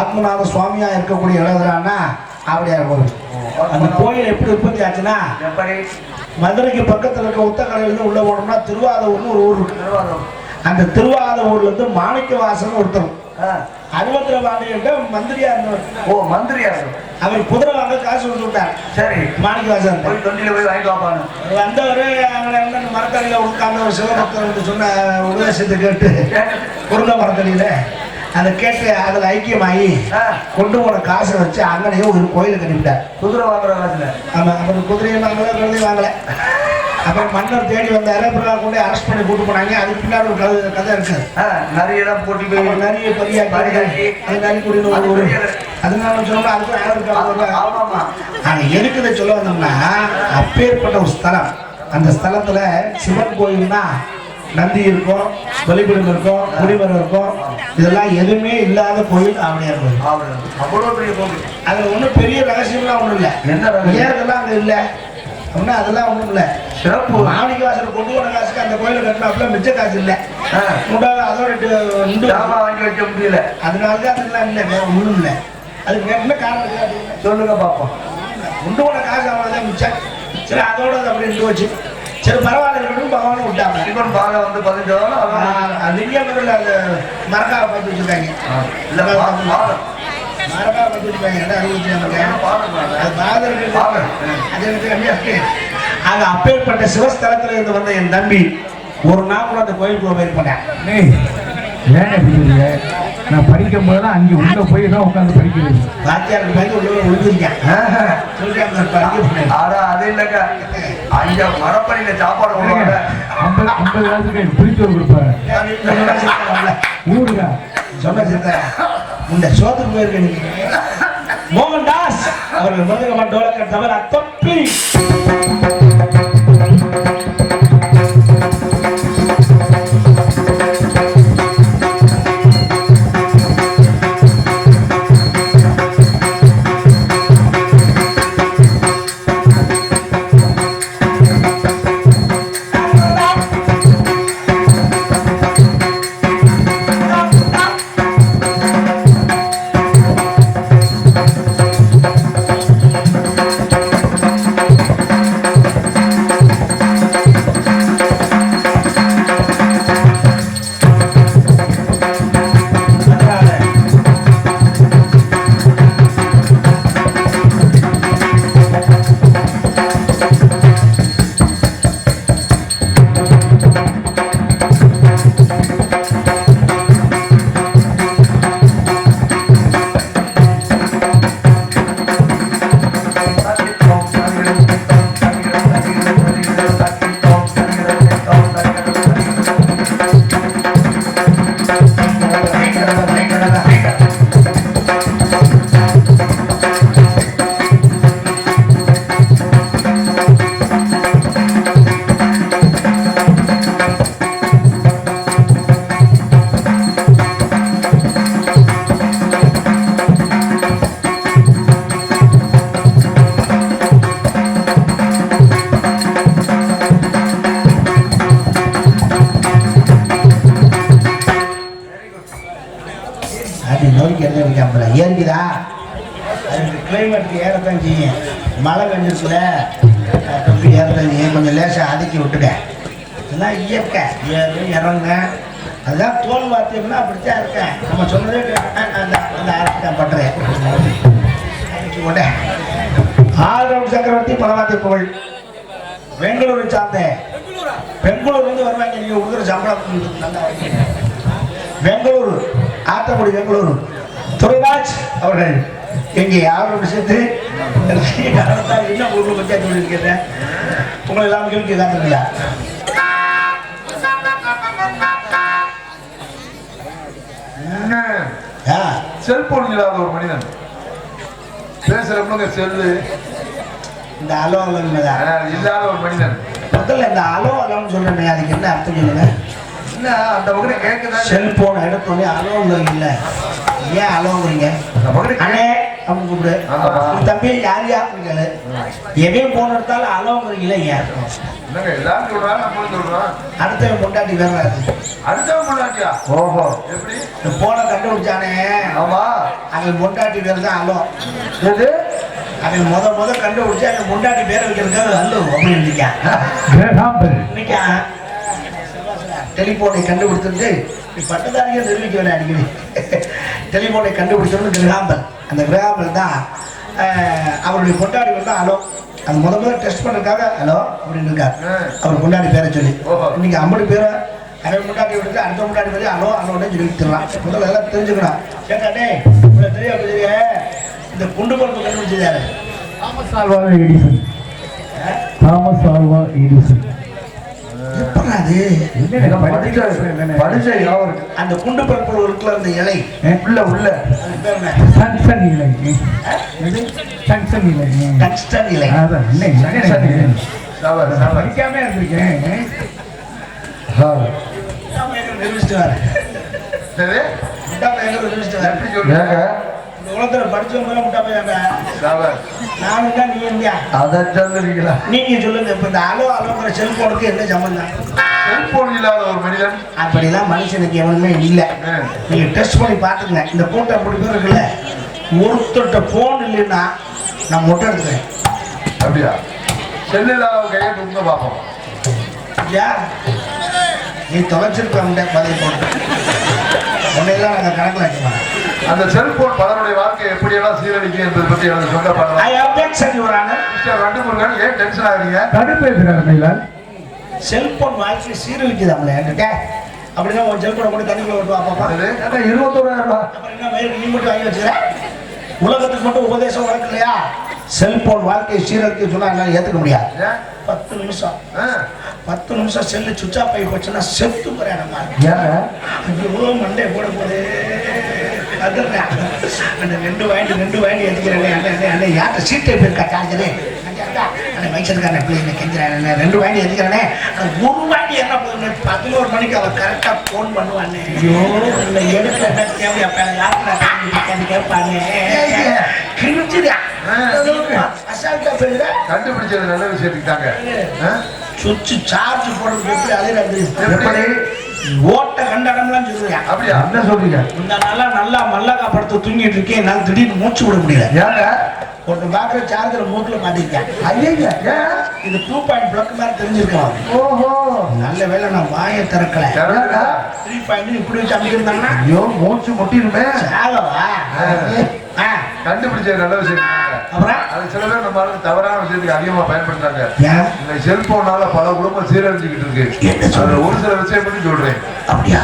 ஆத்மநாத சுவாமியா இருக்கக்கூடிய எழுதுறான்னா ஆவுடையார் கோவில். அந்த கோயில் எப்படி உற்பத்தி ஆச்சுன்னா, மதுரைக்கு பக்கத்தில் இருக்க உத்தக்கரையிலிருந்து உள்ள போனோம்னா திருவாதூர்னு ஒரு ஊர் இருக்கு. அந்த திருவாதூர்ல இருந்து மாணிக்க வாசன் ஒருத்தர் அறுபத்திர பாண்டியன் மந்திரியா இருந்தவர். மந்திரியா அவர் குதிரை வாங்க காசு கொடுத்து விட்டார். சரி, மாணிக்க வாசன் போய் தொண்டியில போய் வாங்கிட்டு வாப்பாங்க. வந்தவர் அங்கே மரத்தடியில உட்கார்ந்த ஒரு சிவபக்தர் சொன்ன உபதேசத்தை கேட்டு குருந்த மரத்தடியில அதை கேட்டு அதில் ஐக்கியமாகி கொண்டு போன காசை வச்சு அங்கனையே ஒரு கோயிலை கட்டிவிட்டார். குதிரை வாங்குற காசுல. ஆமாம், அப்புறம் குதிரையும் வாங்கல, குழந்தையும் வாங்கலை. அப்புறம் மன்னர் தேடி வந்தாரு. அப்புறம் கொண்டு அரெஸ்ட் பண்ணி கூட்டு போனாங்க. அதுக்கு பின்னாடி ஒரு கதை இருக்கு. நிறைய இடம் போட்டி போய் நிறைய பெரிய அது நிறைய குடிநீர் ஒரு அதனால சொன்னா அதுக்கும் யாரும். ஆனால் எதுக்குதை சொல்ல வந்தோம்னா, அப்பேற்பட்ட ஒரு ஸ்தலம். அந்த ஸ்தலத்துல சிவன் கோயில்னா நந்தி இருக்கும், பலிபீடம் இருக்கும், குடிமரம் இருக்கும். இதெல்லாம் எதுவுமே இல்லாத கோயில் ஆவுடையார் கோயில். அவ்வளோ பெரிய கோவில். அதில் ஒன்றும் பெரிய ரகசியம்லாம் ஒன்றும் இல்லை. என்ன ஏறதெல்லாம் அங்கே இல்லை அப்படின்னா அதெல்லாம் ஒன்றும் இல்லை. சிறப்பு மாணிக்க வாசல் கொண்டு போன காசுக்கு அந்த கோயிலை கட்டினாப்புல மிச்ச காசு இல்லை. முன்னாடி அதோட வாங்கி வைக்க முடியல. அதனால தான் அதெல்லாம் இல்லை, வேற ஒன்றும் இல்லை. அதுக்கு என்ன காரணம் சொல்லுங்க பார்ப்போம். கொண்டு போன காசு அவ்வளோதான் மிச்சம். சரி, அதோட அப்படி இருந்து வச்சு சரி பரவாயில்ல இருக்கட்டும் பகவானை விட்டாங்க. சிவன் பாலை வந்து 15 அதுக்கே முதல்ல அந்த மரக்காவை பார்த்து வச்சுருக்காங்க. மரக்காவை பார்த்து வச்சுருக்காங்க. ஆக அப்பேற்பட்ட சிவஸ்தலத்தில் இருந்து வந்த என் தம்பி ஒரு நாள் கூட அந்த கோயிலுக்குள்ள போயிருப்பேன். ஏங்க நான் படிக்கும் போதுதான் அங்கே உள்ள போய் தான் உட்காந்து படிக்கிறது. வாத்தியாருக்கு பயந்து உள்ள விழுந்துருக்கேன். அது இல்லைங்க, அங்க மரப்படியில சாப்பாடு 50 காலத்துக்கு பிரிச்சோர் கொடுப்பாரு. ஊருங்க சொன்ன சித்த இந்த சோத்துக்கு போயிருக்கேன். மோகன்தாஸ் அவர்கள் மதுரை டோலக்க தவிர தொப்பி வரைக்கும் எழுத வைக்காமல ஏறிக்குதா அதுக்கு கிளைமேட்டுக்கு ஏறத்தான் செய்யும். மழை பெஞ்சிருக்குல தொப்பி ஏறத்தான் செய்யும். கொஞ்சம் லேசாக அதுக்கி விட்டுட்டேன். இதெல்லாம் இயற்கை ஏறு இறங்க அதுதான் தோல் வார்த்தைன்னா அப்படித்தான் இருக்கேன். நம்ம சொன்னதே அந்த ஆரம்பித்தான் பண்றேன். ஆல்ரவுண்ட் சக்கரவர்த்தி பலவாத்திய புகழ் பெங்களூரை சார்ந்த பெங்களூர் வந்து வருவாங்க. நீங்க கொடுக்குற சம்பளம் நல்லா பெங்களூர் ஆத்தக்குடி பெங்களூர் துரைராஜ் அவர்கள் இங்கே யாரோட சேர்த்து என்ன ஊர்ல பஞ்சாயத்து சொல்லியிருக்கிறேன். உங்களை எல்லாம் கேள்வி காத்துங்களா? செல்போன் இல்லாத ஒரு மனிதன் பேசுறப்ப செல்லு இந்த அலோ இல்லாத ஒரு மனிதன் முதல்ல இந்த அலோ அலோன்னு சொல்றேன். அதுக்கு என்ன அர்த்தம் சொல்லுங்க? என்ன அந்த பக்கம் கேட்குதா? செல்போன் எடுத்தோடனே அலோங்கிறீங்க இல்ல, ஏன் அலோங்கிறீங்க? அண்ணே அப்படின்னு கூப்பிடு. தம்பி யார் யாருன்னு எதையும் போன் எடுத்தாலும் அலோங்கிறீங்களே ஏன்? எல்லாரும் சொல்றாங்க, நம்மளும் சொல்றோம். அடுத்தவன் பொண்டாட்டி வேற அடுத்தவன் பொண்டாட்டியா? ஓஹோ, எப்படி இந்த போனை கண்டுபிடிச்சானே? ஆமா, அவன் பொண்டாட்டி பேர் தான் அலோ. எது அவன் முத கண்டுபிடிச்சா அவன் பொண்டாட்டி பேரை வைக்கிறதுக்காக அலோ அப்படின்னு இன்னைக்கா டெலிபோனை கண்டுபிடிச்சிருந்து பட்டதாரியை நிரூபிக்க வேணாம். அடிக்கடி டெலிபோனை கண்டுபிடிச்சோன்னு கிரகாம்பல். அந்த கிரகாம்பல் தான் அவருடைய பொண்டாடி வந்து அலோ. அது முதல்ல டெஸ்ட் பண்ணுறதுக்காக ஹலோ அப்படின்னு இருக்கார். அவர் பொண்டாடி பேரை சொல்லி இன்னைக்கு 50 பேரை அவன் முன்னாடி விட்டு அடுத்த முன்னாடி வந்து அலோ அலோன்னு சொல்லி தரலாம். முதல்ல எல்லாம் தெரிஞ்சுக்கணும். கேட்டாடே இவ்வளோ தெரியும் அப்படி தெரிய இந்த குண்டு பருப்பு கண்டுபிடிச்சது யாரு? Thomas Alva Edison. Thomas Alva Edison. அந்த குண்டு பருப்பு இருக்குல்ல அந்த இலை உள்ள டங்ஸ்டன் இலை. டங்ஸ்டன் இலை. டங்ஸ்டன் இலை. அதான் படிக்காம இருந்திருக்கேன். உலகத்துல படிச்சவங்க முட்டா போயாங்க. நானும் தான் நீ இந்தியா அதை சொல்லுவீங்களா? நீங்க சொல்லுங்க. இப்ப இந்த அலோ அலோங்கிற செல்போனுக்கு என்ன சம்பந்தம்? செல்போன் இல்லாத ஒரு மனிதன் அப்படிலாம் மனுஷனுக்கு எவனுமே இல்லை. நீங்க டெஸ்ட் பண்ணி பாத்துக்கங்க. இந்த கூட்டம் அப்படி பேர் இருக்குல்ல, ஒருத்தட்ட போன் இல்லைன்னா நான் மொட்டை எடுத்துக்கிறேன். அப்படியா? செல்லு இல்லாத கையை தூங்க பார்ப்போம். நீ தொலைச்சிருக்க பதில் போட்டு உன்னையெல்லாம் நாங்கள் கணக்கில் வைக்கணும். அந்த செல்போன் பலருடைய வாழ்க்கை எப்படியெல்லாம் சீரழிக்கும் என்பதை பற்றி எனக்கு சொல்ல பாருங்க. ஏன் டென்ஷன் ஆகிறீங்க? கடுப்பேற்கிறார். செல்போன் வாழ்க்கை சீரழிக்குதாங்களே அப்படின்னா ஒரு செல்போனை கூட தண்ணிக்குள்ள விட்டு வாப்பா. 21,000 ரூபாய். அப்புறம் என்ன மயில் நீ மட்டும் வாங்கி வச்சுக்கிறேன்? உலகத்துக்கு மட்டும் உபதேசம் வழக்கு இல்லையா? செல்போன் வாழ்க்கையை சீரழிக்க சொன்னா என்னால ஏத்துக்க முடியாது. 10 நிமிஷம் 10 நிமிஷம் செல்லு சுவிட்ச் ஆஃப் ஆகி போச்சுன்னா செத்து போறேன். ஐயோ மண்டே போட போதே அந்த 2 வாங்கி எதுக்கிறேன். யார்கிட்ட சீட்டை போயிருக்கா சார்ஜரு மைசருக்கான எப்படி என்ன கெஞ்சுறானே 2 வாங்கி எதுக்கிறேனே. ஒரு வாங்கி என்ன போகுது 11 மணிக்கு அவன் கரெக்டா போன் பண்ணுவானே. ஐயோ இல்லை எடுக்க என்ன தேவையா யாருன்னு கேட்பானே. கிழிச்சுடா அசால்ட்டா போயிடுற. கண்டுபிடிச்சது நல்ல விஷயத்துக்கு தாங்க. சுவிட்ச் சார்ஜ் போடுறது எப்படி அலையிறது ஓட்ட கண்டடம்லாம் சொல்றீங்க. அப்படியா? என்ன சொல்றீங்க? இந்த நாளா நல்லா மல்லக்கா படுத்து தூங்கிட்டு இருக்கேன். என்னால் திடீர்னு மூச்சு விட முடியல. ஏங்க ஒருத்தர் பாக்குற சார்ஜர் மூக்குல மாட்டிருக்கேன். ஐயா இது 2 பிளக் மாதிரி தெரிஞ்சிருக்கலாம். ஓஹோ நல்ல வேலை நான் வாயை திறக்கல. 3 இப்படி வச்சு அமைக்கிருந்தாங்கன்னா ஐயோ மூச்சு முட்டிருமே. சாகவா? கண்டுபிடிச்சது நல்ல விஷயம். அப்புறம் அது சில பேர் நம்ம தவறான விஷயத்துக்கு அதிகமா பயன்படுத்தாங்க. இந்த செல்போனால பல குடும்பம் சீரழிஞ்சுக்கிட்டு இருக்கு. அதுல ஒரு சில விஷயம் மட்டும் சொல்றேன். அப்படியா?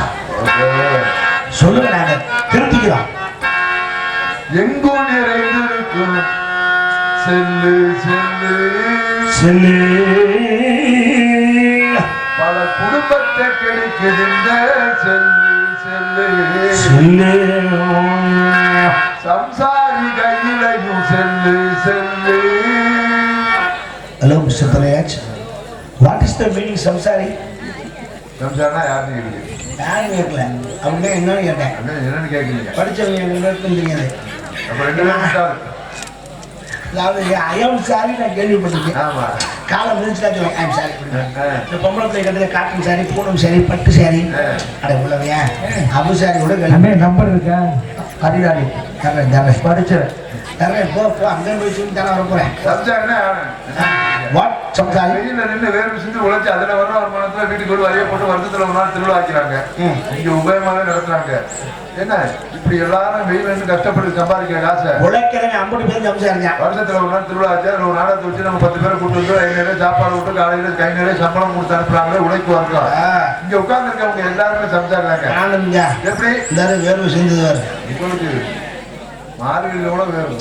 சொல்லுங்க, நாங்க திருத்திக்கிறோம். எங்கோ நிறைந்திருக்கும் செல்லு செல்லு செல்லு பல குடும்பத்தை கெடுக்கின்ற செல்லு செல்லு செல்லு சம்சாரி கையிலையும் செல்லு செல்லு. ஹலோ மிஸ்டர் தலையாச், வாட் இஸ் த மீனிங் சம்சாரி? சம்சாரனா யாருன்னு கேட்குறீங்க? யாரும் கேட்கல. அப்படின்னா என்னன்னு கேட்டேன். என்னன்னு கேட்குறீங்க? படிச்சவங்க எல்லாருக்கும் தெரியாது. அப்ப 2 நிமிஷம் அதாவது ஐஎம் சாரி நான் கேள்விப்பட்டிருக்கேன். ஆமா, காலை மிதிச்சுட்டா சொல்லுவேன் ஐஎம் சாரி. இந்த பொம்பளை பிள்ளை கட்டுற காட்டன் சாரி, பூனம் சாரி, பட்டு சாரி, அட உள்ளவையா அபு சாரி கூட நம்பர் இருக்கா? அதிகாரி தரேன் தரேன் படிச்சு தரேன் போ போ அங்கே போய் சொல்லி தானே வர போகிறேன் சம்சாரின்னா வாட் சம்சாரி வெயில நின்று வேர்வை செஞ்சு உழைச்சு அதுல வர்ற வருமானத்துல வீட்டுக்கு ஒரு வரியை போட்டு வருஷத்துல ஒரு நாள் திருவிழா ஆக்கிறாங்க. இங்க உபயமாவே நடத்துறாங்க. என்ன இப்படி எல்லாரும் வெயில் நின்று கஷ்டப்பட்டு சம்பாதிக்கிற காசை உழைக்கிறவங்க 50 பேர் சம்சாரிங்க. வருஷத்துல ஒரு நாள் திருவிழா ஆச்சு. ஒரு நாடகத்தை வச்சு நம்ம 10 பேரை கூட்டு வந்து கை நிறைய சாப்பாடு விட்டு காலையில கை நிறைய சம்பளம் கொடுத்து அனுப்புறாங்களே உழைக்குவாங்க. இங்க உட்கார்ந்து இருக்கவங்க எல்லாருமே சம்சாரிக்கிறாங்க. ஆனந்தா எப்படி இந்த வேர்வை செஞ்சது வேறு உங்களுக்கு மார்கழியில கூட வேறு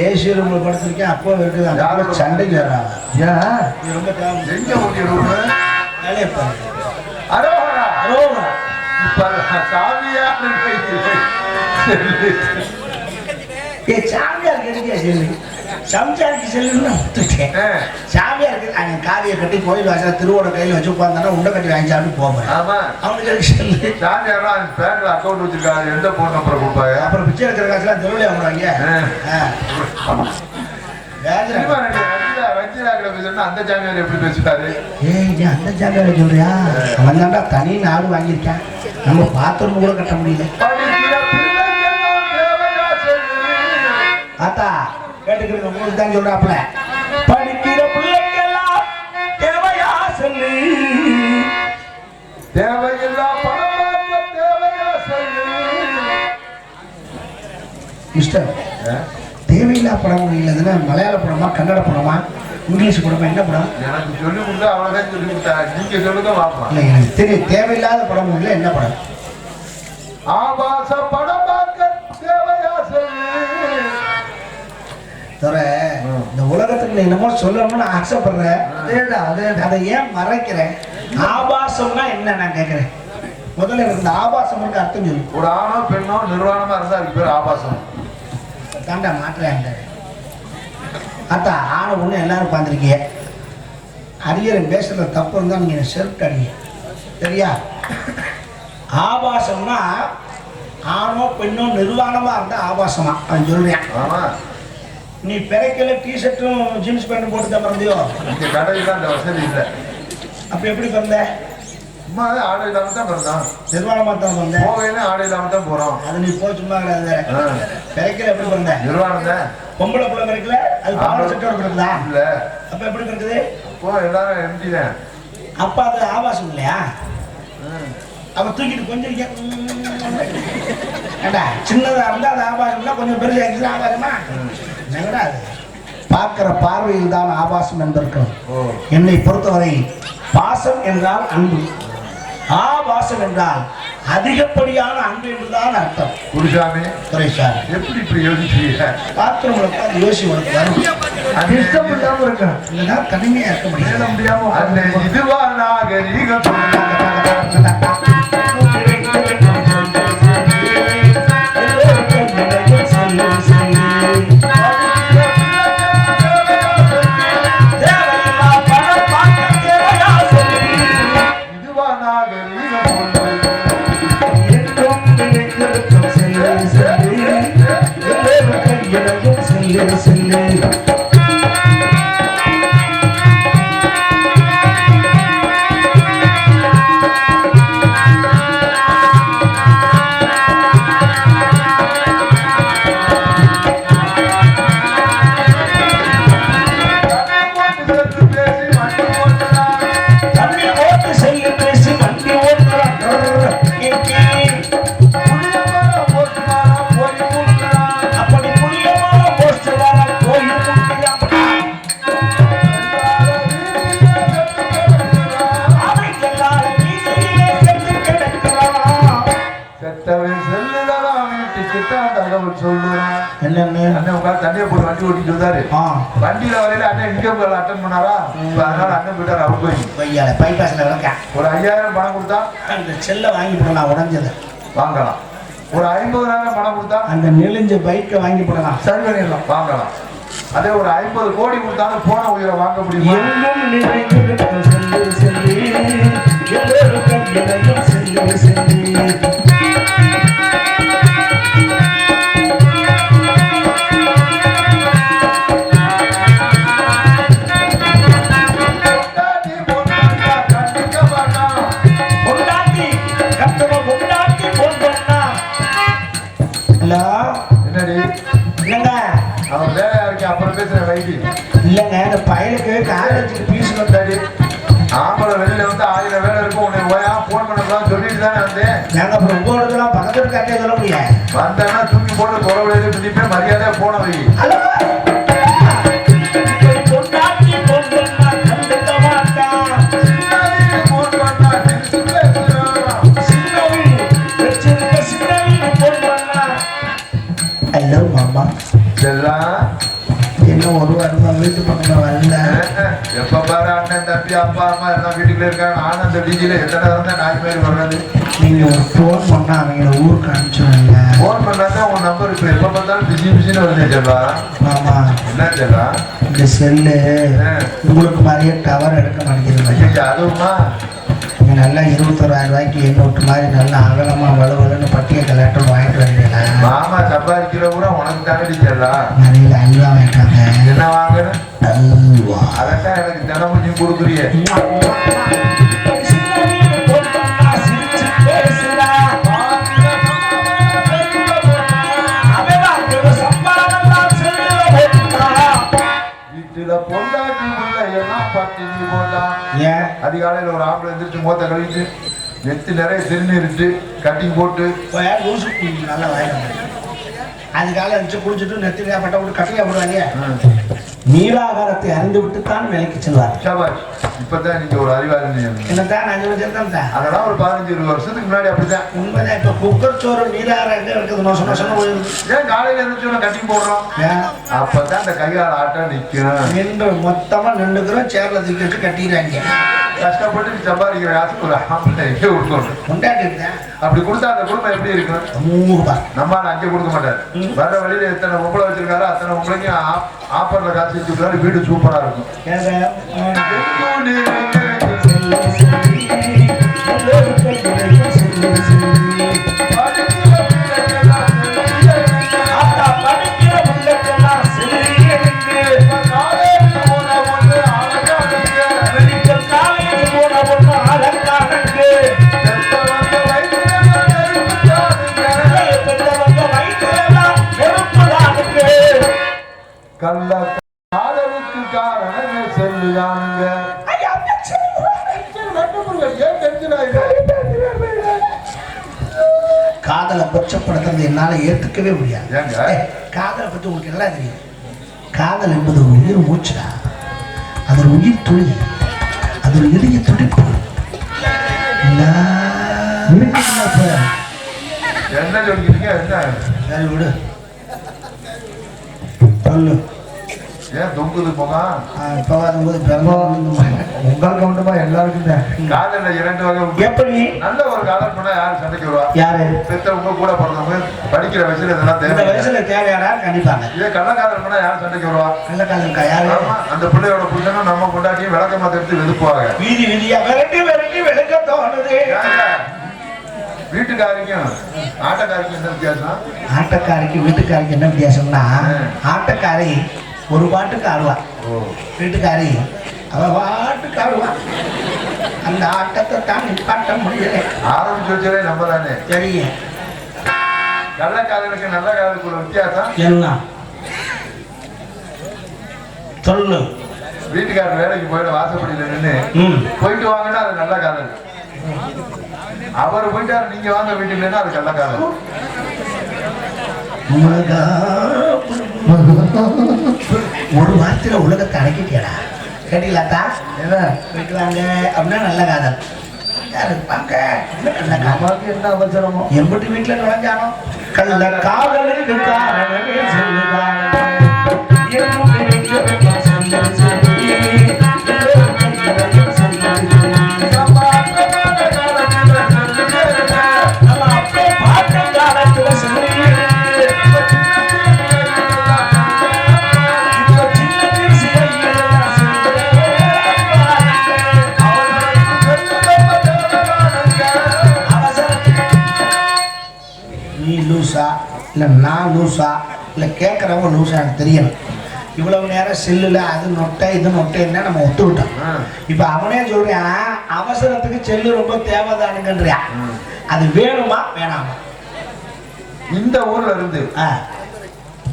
ஏசி ரூம்ல படுத்திருக்கேன். அப்போ இருக்குது அந்த சண்டைக்கு வர்றாங்க. ஏன் ரொம்ப எங்க ஓட்டிய ரூம் வேலையை பாரு. அரோகரா அரோகரா இப்ப சாமியா ஏ சாமியாருக்கு எதுக்கே செல்லு சம்சாரிக்கு செல்லுன்னு விட்டுட்டேன். சாமியாருக்கு அவன் காவியை கட்டி கோயில் வாசல திருவோட கையில் வச்சு உட்காந்தானா உண்டை கட்டி வாங்கி சாப்பிட்டு போவேன். ஆமா அவனுக்கு செல்லு சாமியாரா பேங்க்ல அக்கௌண்ட் வச்சிருக்காங்க. எந்த போன் நம்பரை கொடுப்பாங்க? அப்புறம் பிச்சை எடுக்கிற காசுலாம் திருவிழா வாங்குவாங்க. அந்த சாமியார் எப்படி பேசுறாரு? ஏய் அந்த சாமியாரை சொல்றியா? அவன் தாண்டா தனி நாடு வாங்கியிருக்கான். நம்ம பாத்ரூம் கூட கட்ட முடியல. ஆத்தா கேட்டுக்கிறீங்க உங்களுக்கு தான் சொல்றாப்புல படிக்கிற பிள்ளைக்கெல்லாம் தேவையா சொல்லு தேவையில்லா பணம் தேவையா சொல்லு மிஸ்டர் தேவையில்லா படம் இல்லைன்னா மலையாள படமா கன்னட படமா இங்கிலீஷ் படமா என்ன படம்? எனக்கு சொல்லி கொடுத்தா அவ்வளவுதான் சொல்லி கொடுத்தா. நீங்க சொல்லுங்க வாப்பா. இல்லை எனக்கு தெரியும் தேவையில்லாத படம் இல்லை. என்ன படம்? ஆபாச படம் பார்க்க தேவையா சொல்லு. தவிர இந்த உலகத்துக்கு என்னமோ சொல்லணும்னு ஆசைப்படுறேன். அதை ஏன் மறைக்கிறேன்? ஆபாசம்னா என்ன நான் கேட்கிறேன். முதல்ல எனக்கு இந்த ஆபாசம்னு அர்த்தம் சொல்லு. ஒரு ஆணோ பெண்ணோ நிர்வாணமா இருந்தா அதுக்கு பேர் ஆபாசம். தாண்டா மாற்றுறாங்க. அத்தா ஆணை ஒன்று எல்லாரும் பார்த்துருக்கீங்க. அரியரன் பேசுகிற தப்பு இருந்தால் நீங்கள் செருட்டு அடிங்க சரியா? ஆபாசம்னா ஆணோ பெண்ணோ நிர்வாணமாக இருந்தால் ஆபாசமா அவன் சொல்கிறேன். ஆமா நீ பிறக்கல டிஷர்ட்டும் ஜீன்ஸ் பேண்ட்டும் போட்டு தான் பிறந்தியோ? இங்க கடையில் அந்த வசதி இல்லை. அப்போ எப்படி பிறந்த? சும்மா ஆடை இல்லாம தான் பிறந்தோம். நிர்வாணமாக தான் பிறந்த. போகையில ஆடை இல்லாம தான் போறோம். அது நீ போய் சும்மா கிடையாது வேற. பிறக்கல எப்படி பிறந்த? நிர்வாணம் தான். பொம்பளை பிள்ளை பிறக்கல அது பாவட சட்டோட பிறகுதா? இல்ல அப்போ எப்படி பிறக்குது? போ எல்லாரும் எம்டி தான். அப்போ அது ஆபாசம் இல்லையா? அவன் தூக்கிட்டு கொஞ்சம் ஏண்டா சின்னதாக இருந்தால் அது ஆபாசம் இல்லை, கொஞ்சம் பெருசாக ஆபாசமா என்னடா அது? பார்க்கிற பார்வையில் தான் ஆபாசம் என்பதற்கும் என்னை பொறுத்தவரை பாசம் என்றால் அன்பு, ஆபாசம் என்றால் அதிகப்படியான அன்பு என்றுதான் அர்த்தம். குருசாமி துரைசாமி எப்படி இப்படி யோசிக்கிறீங்க? பாத்திரம் யோசி உனக்கு வரும். அது இஷ்டம் இல்லாம இருக்கணும். இல்லைன்னா தனிமையா இருக்க முடியாது. முடியாம அந்த இதுவா நாகரீகம் தண்ணியை போட்டு வண்டி ஓட்டிட்டு வந்தாரு. வண்டியில வரையில அண்ணன் இன்கம் அட்டன் பண்ணாரா? அதனால அண்ணன் போயிட்டாரு. அவர் போய் பைபாஸ்ல ஒரு 5000 பணம் கொடுத்தா அந்த செல்லை வாங்கி போடலாம். உடஞ்சதை வாங்கலாம். ஒரு 50,000 பணம் கொடுத்தா அந்த நெளிஞ்ச பைக்கை வாங்கி போடலாம். சரி பண்ணிடலாம், வாங்கலாம். அதே ஒரு 50 கோடி கொடுத்தாலும் போன உயிரை வாங்க முடியுமா? எல்லாரும் வீட்டுல 1000 வேலை இருக்கும். உன்னை ஓயா போன் பண்ணலாம் சொல்லிட்டு தானே வந்தேன். நாங்க அப்புறம் உங்க இடத்துல பக்கத்துல காட்டியே சொல்ல முடியாது. வந்தேன்னா தூக்கி போட்டு குறவுல பிடிப்பே மரியாதையா போன வை. ஹலோ பொண்டாட்டி பொண்ணா கண்டுக்க மாட்டான். ஹலோ மாமா என்ன ஒரு வாரமா வீட்டு பக்கம் வரல. எப்ப பாரு அண்ணன் தம்பி அப்பா அம்மா எல்லாம் வீட்டுக்குள்ள இருக்காங்க. நானும் அந்த டிஜில எத்தனை இருந்தா நாய் மாதிரி வர்றது. நீங்க ஒரு போன் பண்ணா அவங்கள ஊருக்கு அனுப்பிச்சுடுங்க. போன் பண்ணாதான் உன் நம்பர் இப்ப எப்ப பார்த்தாலும் பிஸின்னு வருது செல்லா. மாமா என்ன செல்லா இந்த செல்லு உங்களுக்கு மாதிரியே டவர் எடுக்க மாட்டேங்குது. அதுவுமா நீங்க நல்லா 21,000 ரூபாய்க்கு எண்ணூட்டு மாதிரி நல்லா அகலமா வலுவலுன்னு பட்டிய கலெக்டர் வாங்கிட்டு வரீங்களா? மாமா சம்பாதிக்கிற கூட உனக்கு தானடி செல்லா. நிறைய அல்வா வாங்கிட்டாங்க. என்ன வாங்கணும்? அல்வா. அதான் எனக்கு தினமும் நீ கொடுக்குறிய. வீட்டுல பொண்டாட்டி உள்ள எல்லாம் பட்டினி போட்டா. ஏன் அதிகாலையில் ஒரு ஆம்பளை எந்திரிச்சு மூத்த கழிச்சு நெத்து நிறைய திருநீரிட்டு கட்டிங் போட்டு லூசு நல்லா வாங்கிட்டாங்க. அதுக்காக வச்சு குளிச்சுட்டு நெத்திரியா பட்ட விட்டு கட்டியா போடுவாங்க. நீராகாரத்தை அறிந்து விட்டு தான் வேலைக்கு செல்வார். ஷாபாஷ். இப்பதான் நீங்க ஒரு அறிவாளி. என்னத்தான் நான் சொல்லிதான் அதெல்லாம் ஒரு 15-20 வருஷத்துக்கு முன்னாடி அப்படிதான். உண்மைதான். இப்ப குக்கர் சோறு நீராகாரம் எங்க இருக்குது? நோசம் சொன்ன போயிருக்கு. ஏன் காலையில எழுந்திரிச்சு கட்டிங் போடுறோம்? அப்பதான் அந்த கையால் ஆட்டம் நிற்கும். நின்று மொத்தமா நின்றுக்கிறோம். சேர்ல தூக்கி வச்சு கட்டிடுறாங்க. கஷ்டப்பட்டு சம்பாதிக்கிற காசு ஒரு ஆம்பளை எங்கே கொடுக்கணும்? கொண்டாடி இருந்தேன். அப்படி கொடுத்தா அந்த குடும்பம் எப்படி இருக்கும்? நம்ம அங்கே கொடுக்க மாட்டாரு. வர்ற வழியில எத்தனை பொம்பளை வச்சிருக்காரு அத்தனை பொம்பளைக்கும் ஆஃபர்ல காசு வச்சுருக்காரு. வீடு சூப்பரா இருக்கும். காதலுக்கு காரணமே செல்லுதானுங்க. காதலை கொச்சப்படுத்துறது என்னால ஏற்றுக்கவே முடியாது. ஏங்க? காதலை பத்தி உங்களுக்கு எல்லாம் தெரியும். காதல் என்பது ஒரு உயிர் மூச்சுடா. அது ஒரு உயிர் துளி. அது ஒரு இதய துடிப்பு. என்ன சொல்லிக்கிறீங்க? என்ன விடு சொல்லு. ஏன் தொங்குது போங்க? இப்ப வரும்போது உங்களுக்கு உண்டுமா எல்லாருக்கும் தான். காதல்ல 2 வகை. எப்படி? நல்ல ஒரு காதல் பண்ணா யாரு சண்டைக்கு வருவா? யாரு? பெத்தவங்க கூட பிறந்தவங்க படிக்கிற வயசுல இதெல்லாம் இந்த தேவை. வயசுல தேவையாடா? கண்டிப்பாங்க. இதே கள்ள காதல் பண்ணா யாரு சண்டைக்கு வருவா? நல்ல காதல்கா யாரு? அந்த பிள்ளையோட புருஷனும் நம்ம கொண்டாட்டியும் விளக்கமா எடுத்து வெதுப்புவாங்க. வீதி வீதியா விரட்டி விரட்டி விளக்க தோணுது. வீட்டுக்காரிக்கும் ஆட்டக்காரிக்கும் என்ன வித்தியாசம்? ஆட்டக்காரிக்கு வீட்டுக்காரிக்கு என்ன வித்தியாசம்னா, ஆட்டக்காரி ஒரு பாட்டுக்கு ஆடுவா. வீட்டுக்காரி அவ பாட்டுக்கு ஆடுவா. அந்த ஆட்டத்தை தான் நிப்பாட்ட முடியல. ஆரம்பிச்சு வச்சதே நம்ம தானே. தெரியும். நல்ல காதலுக்கு நல்ல காதலுக்கு ஒரு வித்தியாசம் என்ன சொல்லு. வீட்டுக்காரர் வேலைக்கு போயிட வாசப்படியில நின்று போயிட்டு வாங்கன்னா அது நல்ல காதல். அவர் போயிட்டாரு நீங்க வாங்க வீட்டுக்குன்னா அது கள்ள காதல். ஒரு வார்த்தையில உலகத்தை அடக்கிட்டா கேட்டீங்களாத்தா? என்ன போயிட்டு வாங்க அப்படின்னா நல்ல காதல். என்ன அவசரமோ எம்பிட்டு வீட்டுல நுழைஞ்சானோ கள்ள காதலுக்கு காரணமே சொல்லுதான். இல்லை நான் லூஸா இல்லை கேட்குறவங்க லூஸா எனக்கு தெரியணும். இவ்வளவு நேரம் செல்லுல அது நொட்டை இது நொட்டைன்னா நம்ம ஒத்துக்கிட்டோம். இப்போ அவனே சொல்றான் அவசரத்துக்கு செல்லு ரொம்ப தேவைதானுங்கன்றியா. அது வேணுமா வேணாமா? இந்த ஊர்ல இருந்து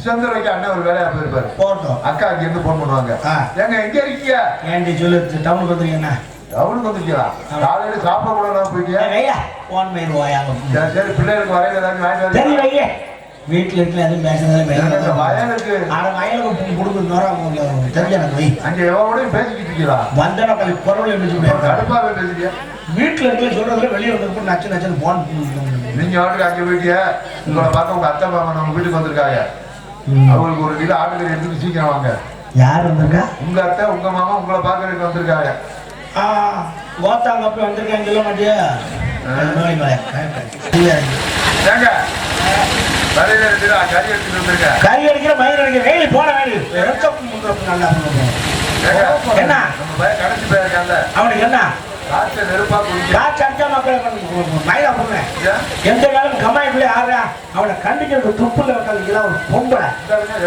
சந்திரவைக்கு அண்ணன் ஒரு வேலையா போயிருப்பாரு. போட்டோம். அக்கா அங்க இருந்து போன் பண்ணுவாங்க. ஏங்க எங்க இருக்கீங்க? ஏன்டி சொல்லு டவுன் வந்துருக்கீங்கண்ணா அவனுக்கு வந்துருக்கா காலையில சாப்பிட கூட போயிட்டியா ஐயா போன் மயில் ஓயாகும் சரி பிள்ளைகளுக்கு வரையில ஏதாச்சும் வாங்கிட்டு சரி வரீங்க வைங்க வீட்டில் இருக்கிற எதுவும் பேசுறதுல வயலுக்கு வயலுக்கு கொடுக்குறோம் தெரிஞ்ச எனக்கு வை அங்க எவ்வளவு பேசிக்கிட்டு இருக்கா வந்தன கல்வி குறவு என்று கடுப்பாவே பேசிட்டியா வீட்டில் இருக்கிற சொல்றதுல வெளியே வந்து நச்சு நச்சுன்னு போன் நீங்க வாட்டுக்கு அங்க போயிட்டியா உங்களை பார்க்க உங்க அத்தை மாமா நம்ம வீட்டுக்கு வந்திருக்காங்க அவங்களுக்கு ஒரு கிலோ ஆட்டுக்கறி எடுத்து சீக்கிரம் வாங்க யார் வந்திருக்கா உங்க அத்தை உங்க மாமா உங்களை பார்க்கறதுக்கு வந்திருக்காங்க ஓத்தாங்க அப்படி வந்திருக்காங்க சொல்ல மாட்டியா ஏங்க வரையில இருக்கிற கறி எடுத்துட்டு வந்திருக்க கறி அடிக்கிற மயிர் அடிக்கிற வேலி போன வேலி நல்லா என்ன நம்ம பையன் கடைசி போயிருக்காங்க அவனுக்கு என்ன காற்று நெருப்பா குடிக்க காய்ச்சி அடிச்சா மக்கள் மயிலா போடுறேன் எந்த காலம் கம்மாய்க்குள்ளே ஆடுறா அவனை கண்டிக்கிறது துப்புல வைக்காது ஒரு பொம்பளை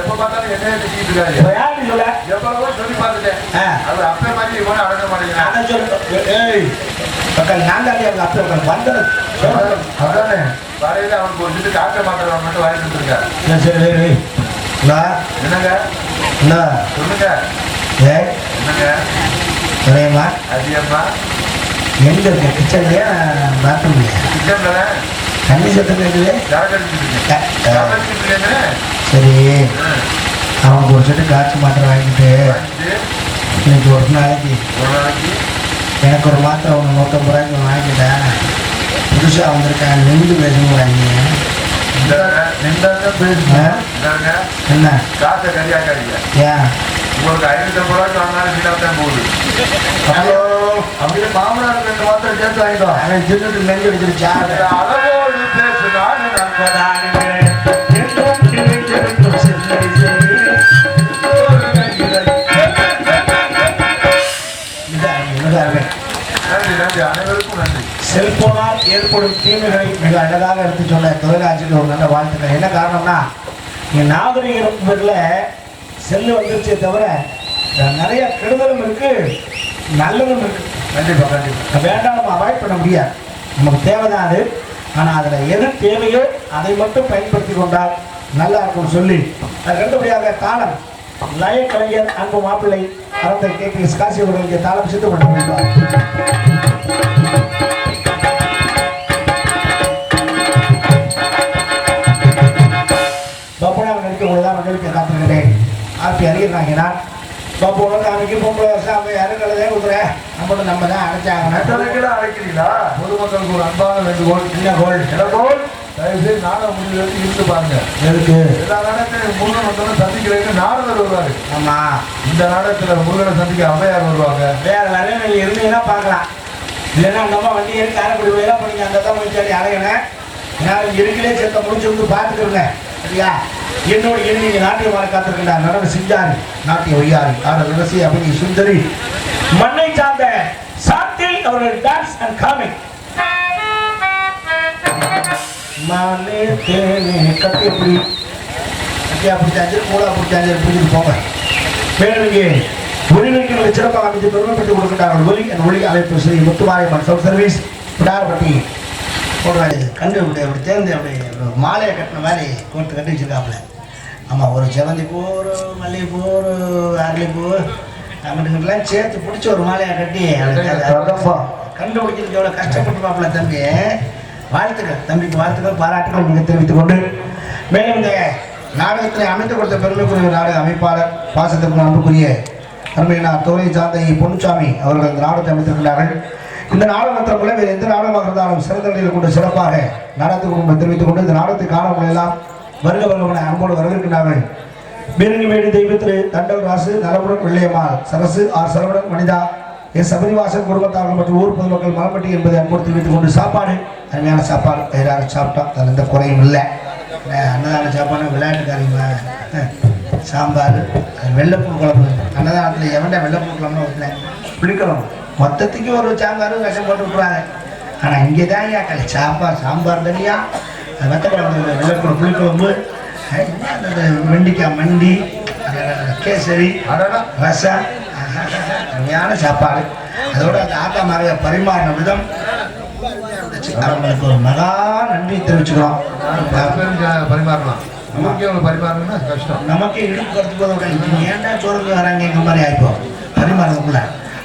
எப்ப பார்த்தாலும் என்னைய திட்டிட்டு இருக்காரு யாருன்னு சொல்ல எவ்வளவோ சொல்லி பார்த்துட்டேன் அது அப்பே மாதிரி இவனை அடங்க மாட்டேங்கிறான் அதான் சொல்லு ஏய் மக்கள் நான் தான் அவங்க அப்பே வந்தது அதானே வரையில அவனுக்கு ஒரு சிட்டு காற்ற மாத்திரம் மட்டும் வாங்கிட்டு இருக்காரு சரி என்னங்க என்ன சொல்லுங்க ஏய் என்னங்க தெரியுமா அதிகமா எங்க இருக்க கிச்சன்லயா பாத்ரூம்லயா கிச்சன்ல தண்ணி சத்தம் கேட்குது சரி அவனுக்கு ஒரு செட்டு காய்ச்சி மாத்திரை வாங்கிட்டு இன்னைக்கு ஒரு நாளைக்கு எனக்கு ஒரு மாத்திரை ஒன்று 150 ரூபாய்க்கு வாங்கிட்டேன் புதுசாக வந்திருக்கேன் நின்று பேசணுங்கிறாங்க என்ன காசை கரியாக்காதீங்க ஏன் உங்களுக்கு 550 ரூபாய்க்கு வாங்கினாலும் வீடாக தான் போகுது ஹலோ அப்படியே மாமனார் 2 மாத்திரம் சேர்த்து வாங்கிட்டோம் அவன் தின்னுட்டு நெஞ்சு அடிச்சிருச்சா அளவோடு பேசுதான் நன்றி அனைவருக்கும் நன்றி செல்போனால் ஏற்படும் தீமைகளை மிக அழகாக எடுத்து சொன்ன தொலைக்காட்சிக்கு ஒரு நல்ல வாழ்த்துக்கள் என்ன காரணம்னா இங்கே நாகரிகத்தில் செல்லு வந்துருச்சே தவிர நிறைய கெடுதலும் இருக்கு நல்லதும் இருக்கு கண்டிப்பா கண்டிப்பா வேண்டாம் நம்ம அவாய்ட் பண்ண முடியாது நமக்கு தேவைதான் அது ஆனால் அதில் எது தேவையோ அதை மட்டும் பயன்படுத்தி கொண்டால் நல்லா இருக்கும் சொல்லி அது ரெண்டுபடியாக தாளம் லய கலைஞர் அன்பு மாப்பிள்ளை அரந்த KPS காசி அவர்களுக்கு தாளம் சித்து கொண்டிருக்கிறார் பப்புனாக நடிக்கக்கூடியதான் மகளுக்கு காத்திருக்கிறேன் ஆர்பி அறிகிறாங்க நான் பப்பு உனக்கு அன்னைக்கு பொம்பளை வருஷம் அவங்க யாரும் கலதே கொடுக்குறேன் நம்ம தான் அடைச்சாகணும் அழைக்கிறீங்களா பொதுமக்களுக்கு ஒரு அன்பான வேண்டுகோள் என்ன கோல் என்ன கோல் தயவுசெய்து நாடக முடிவு இருந்து பாருங்க எதுக்கு எல்லா நாடகத்தையும் முருகன் வந்தாலும் சந்திக்கிறதுக்கு நாரதர் வருவாரு ஆமா இந்த நாடகத்துல முருகனை சந்திக்க அம்மையார் வருவாங்க வேற நிறைய நீங்கள் இருந்தீங்கன்னா பார்க்கலாம் இல்லைன்னா நம்ம வண்டி ஏறி காரைக்குடி போயெல்லாம் போனீங்க அந்த தான் போய் தேடி அலையினேன் நான் இருக்கலே சேர்த்த முடிச்சு வந்து பார்த்துக்கிறேன் சரியா என்னோட நீங்கள் நாட்டியமாக காத்திருக்கின்ற நடன சிஞ்சாரி நாட்டிய ஒய்யாரி ஆடல் விவசி அப்படி சுந்தரி மண்ணை சார்ந்த சாத்தி அவர்கள் டான்ஸ் அண்ட் காமிக் மானே தேனே கட்டி எப்படி கட்டியா பிடிச்சாச்சு மூளா பிடிச்சாச்சு பிடிச்சிட்டு போங்க பேரணிக்கு ஒளிநீக்கங்களை சிறப்பாக அமைத்து பெருமைப்பட்டு கொடுக்கின்றார்கள் ஒலி என் ஒளி அழைப்பு ஸ்ரீ முத்துமாரியம்மன் சப் சர்வீஸ் பிடாரப்பட்டி போடுறாரு கண்டு அப்படி தேர்ந்து அப்படி மாலையை கட்டின மாதிரி கோர்த்து கட்டி வச்சிருக்காப்புல ஆமாம் ஒரு செவந்தி பூ ஒரு மல்லிகைப்பூ ஒரு அரளிப்பூ அங்கிட்டுலாம் சேர்த்து பிடிச்சி ஒரு மாலையை கட்டி கண்டுபிடிக்கிறதுக்கு எவ்வளோ கஷ்டப்பட்டுப்பாப்புல தம்பி வாழ்த்துக்கள் தம்பிக்கு வாழ்த்துக்கள் பாராட்டுகள் நீங்கள் தெரிவித்துக் கொண்டு மேலும் இந்த நாடகத்தில் அமைத்து கொடுத்த பெருமைக்குரிய நாடக அமைப்பாளர் பாசத்திற்கு அன்புக்குரிய அருமையினார் தோலை சார்ந்த பொன்னுச்சாமி அவர்கள் இந்த நாடகத்தை அமைத்திருக்கிறார்கள் இந்த நாடகத்தில் மூலம் வேறு எந்த நாடகமாக இருந்தாலும் சிறந்த நிலையில் கொண்டு சிறப்பாக நாடகத்தை குடும்பம் தெரிவித்துக் கொண்டு இந்த நாடகத்தை காணவர்கள் எல்லாம் வருக வருகவனை அன்போடு வரவேற்கிறார்கள் பீரங்கிமேடு தெய்வத்திரு தண்டல் ராசு நலமுடன் வெள்ளையம்மாள் சரசு ஆர் சரவணன் மனிதா எஸ் சபரிவாசன் குடும்பத்தார்கள் மற்றும் ஊர் பொதுமக்கள் மலப்பட்டி என்பதை அன்போடு தெரிவித்துக் கொண்டு சாப்பாடு அருமையான சாப்பாடு வயிறார சாப்பிட்டோம் அதில் எந்த குறையும் இல்லை அன்னதான சாப்பாடு விளையாட்டுக்காரிங்களா சாம்பார் வெள்ளைப்பூ குழம்பு அன்னதானத்தில் எவன்டா வெள்ளைப்பூ குழம்புன்னு ஊற்றினேன் புளிக்குழம்பு மொத்தத்துக்கு ஒரு சாம்பார் விஷம் போட்டு விட்ருவாங்க ஆனால் இங்கே தான் ஏன் சாம்பார் தனியா வெத்தக்குழம்பு வெள்ளைப்பூ புளிக்குழம்பு வெண்டிக்காய் மண்டி கேசரி ரசம் அருமையான சாப்பாடு அதோட அந்த ஆத்தா மறைய பரிமாறின விதம் அவங்களுக்கு ஒரு மகா நன்றி தெரிவிச்சுக்கிறோம் பரிமாறலாம் பரிமாறணும்னா கஷ்டம் நமக்கே இடுப்பு கருத்து போத ஏன்டா சோறுக்கு வராங்க எங்க மாதிரி ஆயிப்போம் பரிமாறதுக்குள்ள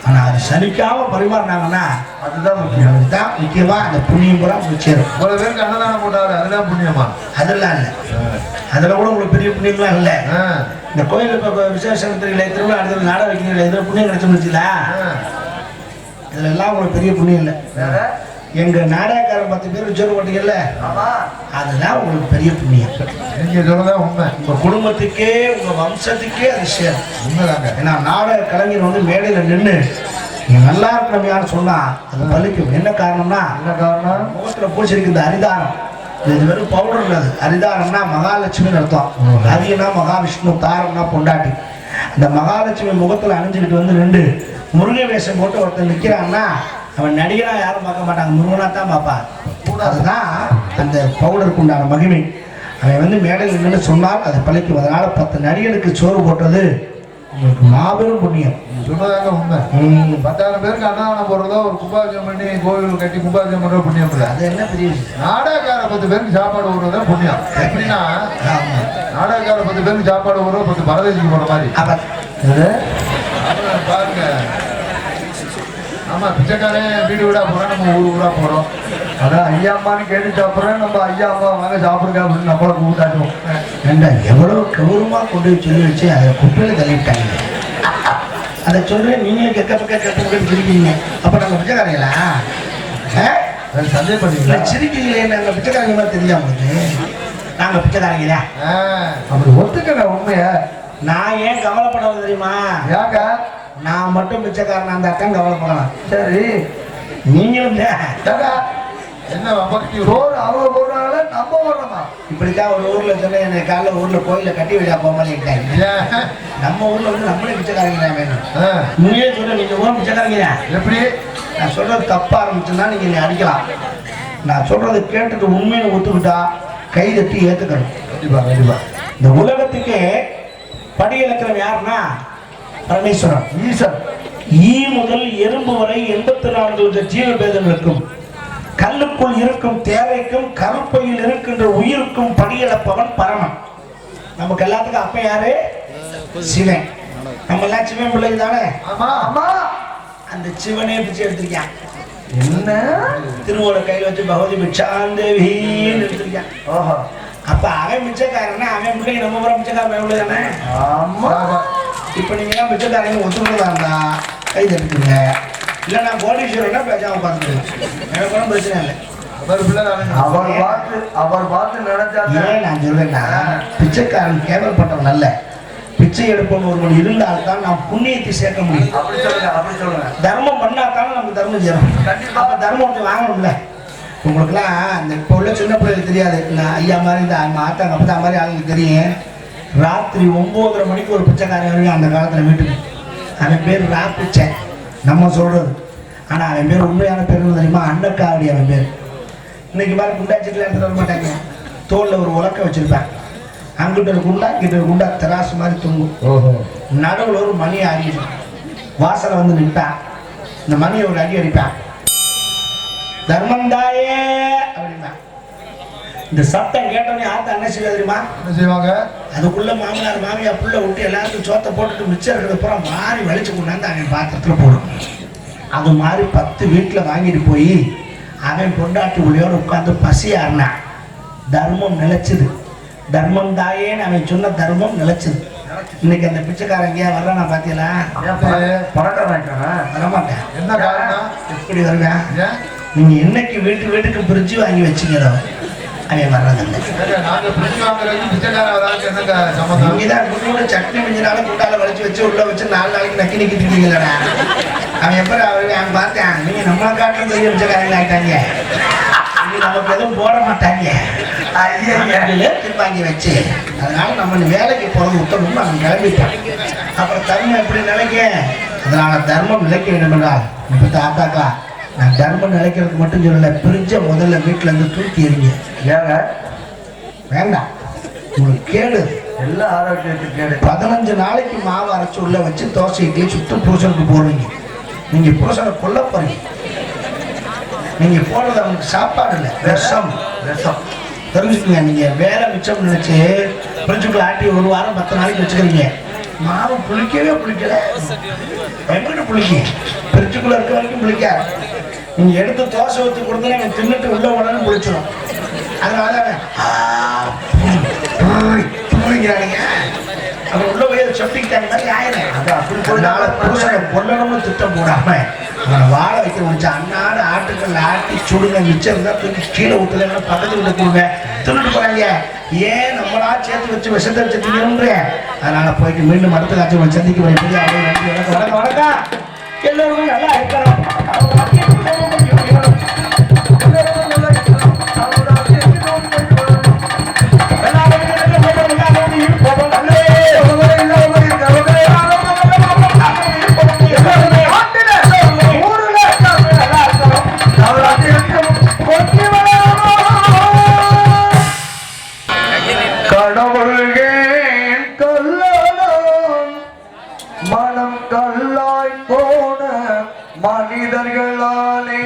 ஆனா அது சலிக்காம பரிமாறினாங்கன்னா அதுதான் முக்கியம். அதுதான் முக்கியமா அந்த புண்ணியம் பூரா போய் சேரும். இவ்வளவு பேருக்கு அன்னதானம் போட்டாரு, அதெல்லாம் புண்ணியமா? அதெல்லாம் இல்லை, அதுல கூட உங்களுக்கு பெரிய புண்ணியம்லாம் இல்லை. ஆ. இந்த கோயில் இப்போ விசேஷம் தெரியல, திருவிழா இடத்துல நாடகம் வைக்கிறீங்களா, இதுல புண்ணியம் கிடைச்சுங்களா? இதுல எல்லாம் உங்களுக்கு பெரிய புண்ணியம் இல்லை. வேற? எங்க நாடகக்காரன் 10 பேர் சோறு போட்டீங்கல்ல, ஆமா. அதுதான் உங்களுக்கு பெரிய புண்ணியம். நீங்க சொல்லதான் உண்மை. உங்க குடும்பத்துக்கே உங்க வம்சத்துக்கே அது சேரும். உண்மைதாங்க. ஏன்னா நாடக கலைஞர் வந்து மேடையில நின்று நீங்க நல்லா இருக்கணும் யாரும் சொன்னா அது பலிக்கும். என்ன காரணம்னா, என்ன காரணம்? முகத்துல பூச்சிருக்கு இந்த அரிதாரம். இது வெறும் பவுடர் இல்லை, அரிதாரம்னா மகாலட்சுமின்னு அர்த்தம். ஹரினா மகாவிஷ்ணு, தாரம்னா பொண்டாட்டி. அந்த மகாலட்சுமி முகத்துல அணிஞ்சுக்கிட்டு வந்து 2 முருகை வேஷம் போட்டு ஒருத்தர் நிக்கிறான்னா அவன் நடிகனா யாரும் பார்க்க மாட்டாங்க, முருகனா தான் பார்ப்பான். அதுதான் அந்த பவுடருக்கு உண்டான மகிமை. அவன் வந்து மேடையில் நின்று சொன்னால் அது பழிக்கும். அதனால 10 நடிகனுக்கு சோறு போட்டது உங்களுக்கு மாபெரும் புண்ணியம். சொன்னதாங்க உண்மை. 10,000 பேருக்கு அன்னதானம் போடுறதோ, ஒரு கும்பாபிஷேகம் பண்ணி கோவில் கட்டி கும்பாபிஷேகம் பண்ற புண்ணியம் இல்லை. அது என்ன பெரிய விஷயம்? நாடகக்கார 10 பேருக்கு சாப்பாடு போடுறதா புண்ணியம். எப்படின்னா, நாடகக்கார 10 பேருக்கு சாப்பாடு போடுறோம், 10 பரதேசிக்கு போற மாதிரி. பாருங்க. ஆமா, பிச்சைக்காரன் வீடு வீடா போறோம், நம்ம ஊர் ஊரா போறோம். அதான் ஐயா அம்மான்னு கேட்டு சாப்பிட்றேன். நம்ம ஐயா அம்மா வாங்க சாப்பிடுங்க அப்படின்னு நம்மளை கூப்பிட்டாச்சும். ஏண்டா எவ்வளவு கௌரவமா கொண்டு போய் சொல்லி வச்சு அதை குப்பையில தள்ளிவிட்டாங்க. அதை சொல்றேன், நீங்களும் கெட்ட சிரிக்கிறீங்க. அப்ப நாங்க பிச்சைக்காரங்களா? சந்தேகப்படுறீங்களா? சிரிக்கிறீங்களே, நாங்க பிச்சைக்காரங்க மாதிரி தெரிஞ்சா உங்களுக்கு? நாங்க பிச்சைக்காரங்களா? அப்படி ஒத்துக்கிற உண்மைய நான் ஏன் கவலைப்படணும் தெரியுமா? ஏங்க? நான் மட்டும் பிச்சைக்காரன், அந்த அக்கா கவலைப்படலாம். சரி, நீங்களும் என்ன வம்பக்தி? சோறு அவங்க போடுறாங்களே, நம்ம போடுறோமா? இப்படித்தான் ஒரு ஊர்ல சொன்ன என்னை காலைல ஊர்ல கோயில கட்டி விடா போமாட்டேன். நம்ம ஊர்ல வந்து நம்மளே பிச்சைக்காரங்க வேணும். நீங்களே சொல்ற, நீங்க ஊர் பிச்சைக்காரங்க. எப்படி? நான் சொல்றது தப்பா இருந்துச்சுன்னா நீங்க என்னை அடிக்கலாம். நான் சொல்றது கேட்டுட்டு உண்மையை ஒத்துக்கிட்டா கை தட்டி ஏத்துக்கணும். கண்டிப்பா கண்டிப்பா. இந்த உலகத்துக்கு படி இழக்கிறவன் யாருன்னா பரமேஸ்வரன், ஈசன். ஈ முதல் எறும்பு வரை 84 ஜீவ பேதங்களுக்கும், கல்லுக்குள் இருக்கும் தேவைக்கும், கருப்பையில் இருக்கின்ற உயிருக்கும் படியிழப்பவன் பரமன். நமக்கு எல்லாத்துக்கும் அப்ப யாரு? சிவன். நம்ம எல்லாம் சிவன் பிள்ளை தானே? ஆமா ஆமா. அந்த சிவனே பிச்சை எடுத்திருக்கான். என்ன? திருவோட கையில் வச்சு பகவதி பிச்சாந்தேவின்னு எடுத்திருக்கான். ஓஹோ. அப்ப அவன் மிச்சக்காரன்னா அவன் பிள்ளை நம்ம புறம் மிச்சக்காரன் பிள்ளை தானே? ஆமா. இப்ப நீங்க எல்லாம் மிச்சக்காரங்க ஒத்துக்கிறதா இருந்தா கை தட்டுங்க. இல்ல நான் கோடீஸ்வரன்னா பேசாம உட்காந்துருக்கு, எனக்கு ஒன்றும் பிரச்சனை இல்லை. அவர் பார்த்து நினைச்சாங்க. ஏன் நான் சொல்றேன்னா, பிச்சைக்காரன் கேவலப்பட்டவன் அல்ல. பிச்சை எடுப்பவன் ஒருவன் இருந்தால்தான் நாம் புண்ணியத்தை சேர்க்க முடியும். அப்படி சொல்லுங்க, அப்படி சொல்லுங்க. தர்மம் பண்ணாத்தாலும் நமக்கு தர்மம் செய்யணும். கண்டிப்பா. அப்ப தர்மத்தை வாங்கணும்ல. உங்களுக்குலாம் இந்த இப்போ உள்ள சின்ன பிள்ளைகளுக்கு தெரியாது. நான் ஐயா மாதிரி இந்த ஆத்தாங்க அப்பா மாதிரி ஆளுங்களுக்கு தெரியும். ராத்திரி 9:30 மணிக்கு ஒரு பிச்சைக்காரன் வருவான் அந்த காலத்துல வீட்டுக்கு. அவன் பேர் ரா பிச்சை நம்ம சொல்றது. ஆனா அவன் பேர் உண்மையான பேர் தெரியுமா? அன்னக்காவடி அவன் பேர். இன்னைக்கு மாதிரி குண்டாச்சிட்டுல எடுத்துட்டு வர மாட்டாங்க. தோல்ல ஒரு உலக்க வச்சிருப்பேன். அங்கிட்ட ஒரு குண்டா இங்கிட்ட ஒரு குண்டா தெராசு மாதிரி தொங்கும். நடுவில் ஒரு மணி அடிக்கும். வாசலை வந்து நிற்பான். இந்த மணியை ஒரு அடி அடிப்பான். தர்மந்தாயே அப்படின்னா இந்த சத்தம் கேட்டோடனே ஆத்தா என்ன செய்ய தெரியுமா? என்ன செய்வாங்க? அதுக்குள்ள மாமனார் மாமியா புள்ள விட்டு எல்லாருக்கும் சோத்தை போட்டுட்டு மிச்சம் இருக்கிறதுப்புறம் மாறி வலிச்சு கொண்டாந்து அவன் பாத்திரத்துல போடும். அது மாதிரி 10 வீட்டுல வாங்கிட்டு போய் அவன் பொண்டாட்டி உள்ளோட உட்காந்து பசியாருனான். தர்மம் நிலைச்சுது. தர்மம் தாயேன்னு அவன் சொன்ன தர்மம் நிலைச்சுது. இன்னைக்கு அந்த பிச்சைக்காரங்க வர்றானா பாத்தீங்களா? பணக்காரன் வரமாட்டேன். என்ன காரணம்? எப்படி வருவேன்? நீங்க என்னைக்கு வீட்டுக்கு பிரிட்ஜ் வாங்கி வச்சுக்கிறோம் அவன் வர்றதில்லை. நீங்கதான் குண்டோட சட்னி மிஞ்சினாலும் குண்டால வலிச்சு வச்சு உள்ள வச்சு 4 நாளைக்கு நக்கி நிக்கி திட்டீங்களா? அவன் எப்ப அவன் பார்த்தேன், நீங்க நம்மளை காட்டுறது பெரிய பிச்சைக்காரங்க ஆயிட்டாங்க, நமக்கு எதுவும் போட மாட்டாங்க வாங்கி வச்சு. அதனால நம்ம வேலைக்கு போறது உத்தரவு நம்ம கிளம்பிட்டோம். அப்புறம் தர்மம் எப்படி நிலைக்க? அதனால தர்மம் நிலைக்க வேண்டும் என்றால் இப்ப தாத்தாக்கா நான் தர்மம் நிலைக்கிறதுக்கு மட்டும் சொல்லல, பிரிஞ்ச முதல்ல வீட்டுல இருந்து தூக்கி எறிங்க. ஏங்க வேண்டாம், உங்களுக்கு கேடு, எல்லா ஆரோக்கியத்துக்கு கேடு. 15 நாளைக்கு மாவு அரைச்சு உள்ள வச்சு தோசை இட்லி சுட்டு புருஷனுக்கு போடுறீங்க. நீங்க புருஷனை கொல்ல போறீங்க. நீங்க போடுறது அவனுக்கு சாப்பாடு இல்லை, விஷம். தெரிஞ்சுக்கோங்க. நீங்க வேலை மிச்சம் நினைச்சு பிரிட்ஜுக்குள்ள ஆட்டி 1 வாரம் 10 நாளைக்கு வச்சுக்கிறீங்க. மாவு புளிக்கவே புளிக்கல. எப்படி புளிக்கும்? பிரிச்சுக்குள்ள இருக்க வரைக்கும் புளிக்காது. நீங்க எடுத்து தோசை ஊற்றி கொடுத்தா எனக்கு தின்னுட்டு உள்ள உடனே புளிச்சிடும். அதனால புளிங்கிறானுங்க. அவன் உள்ள போய் சொட்டிக்கிட்டாங்க மாதிரி ஆயிரம். அது அப்படி போனால புருஷனை பொல்லணும்னு திட்டம் போடாம அவனை வாழ வைக்க முடிஞ்ச அன்னாடு ஆட்டுக்கள் ஆட்டி சுடுங்க, மிச்சம் இருந்தா தூக்கி கீழே விட்டுல பக்கத்து விட்டு கொடுங்க, தின்னுட்டு போறாங்க. ஏன் நம்மளா சேர்த்து வச்சு விஷத்தை வச்சு திங்கணும்ன்ற. அதனால போயிட்டு மீண்டும் அடுத்த காட்சி சந்திக்க வைப்பது அவ்வளவு நன்றி. வணக்கம் வணக்கம் வணக்கம். எல்லோருக்கும் நல்லா இருக்கணும். மனம் கல்லாய் போன மனிதர்களாலே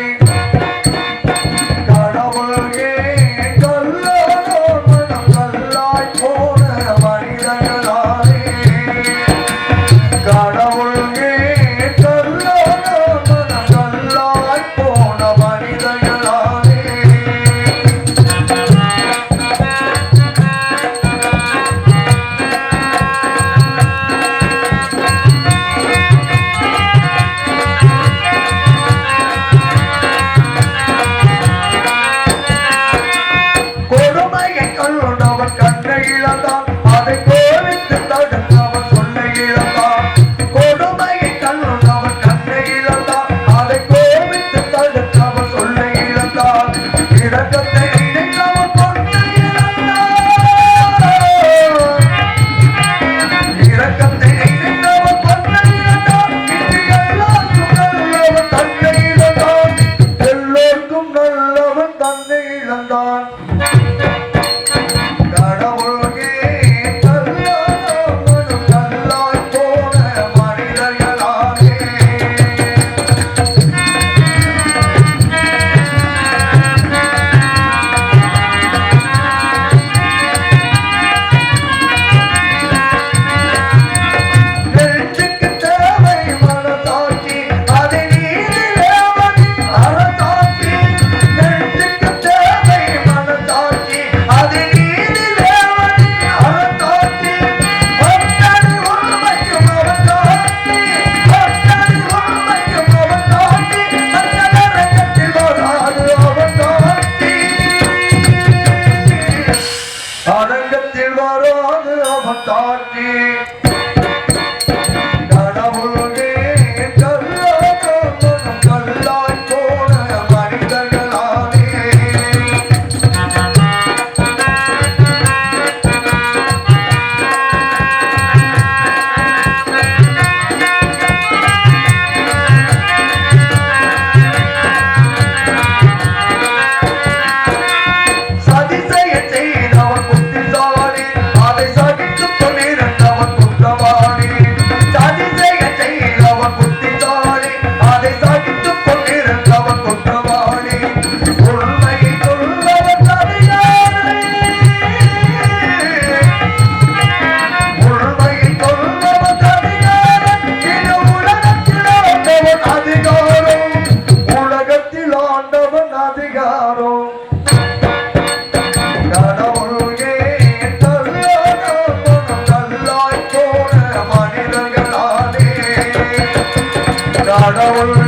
கடவுளே கல்லானோ மனம் கல்லாய் போன மனிதர்களாலே கடவுளே கல்லானோ மனம் கல்லாய் போன மனிதர்களாலே கடவுள்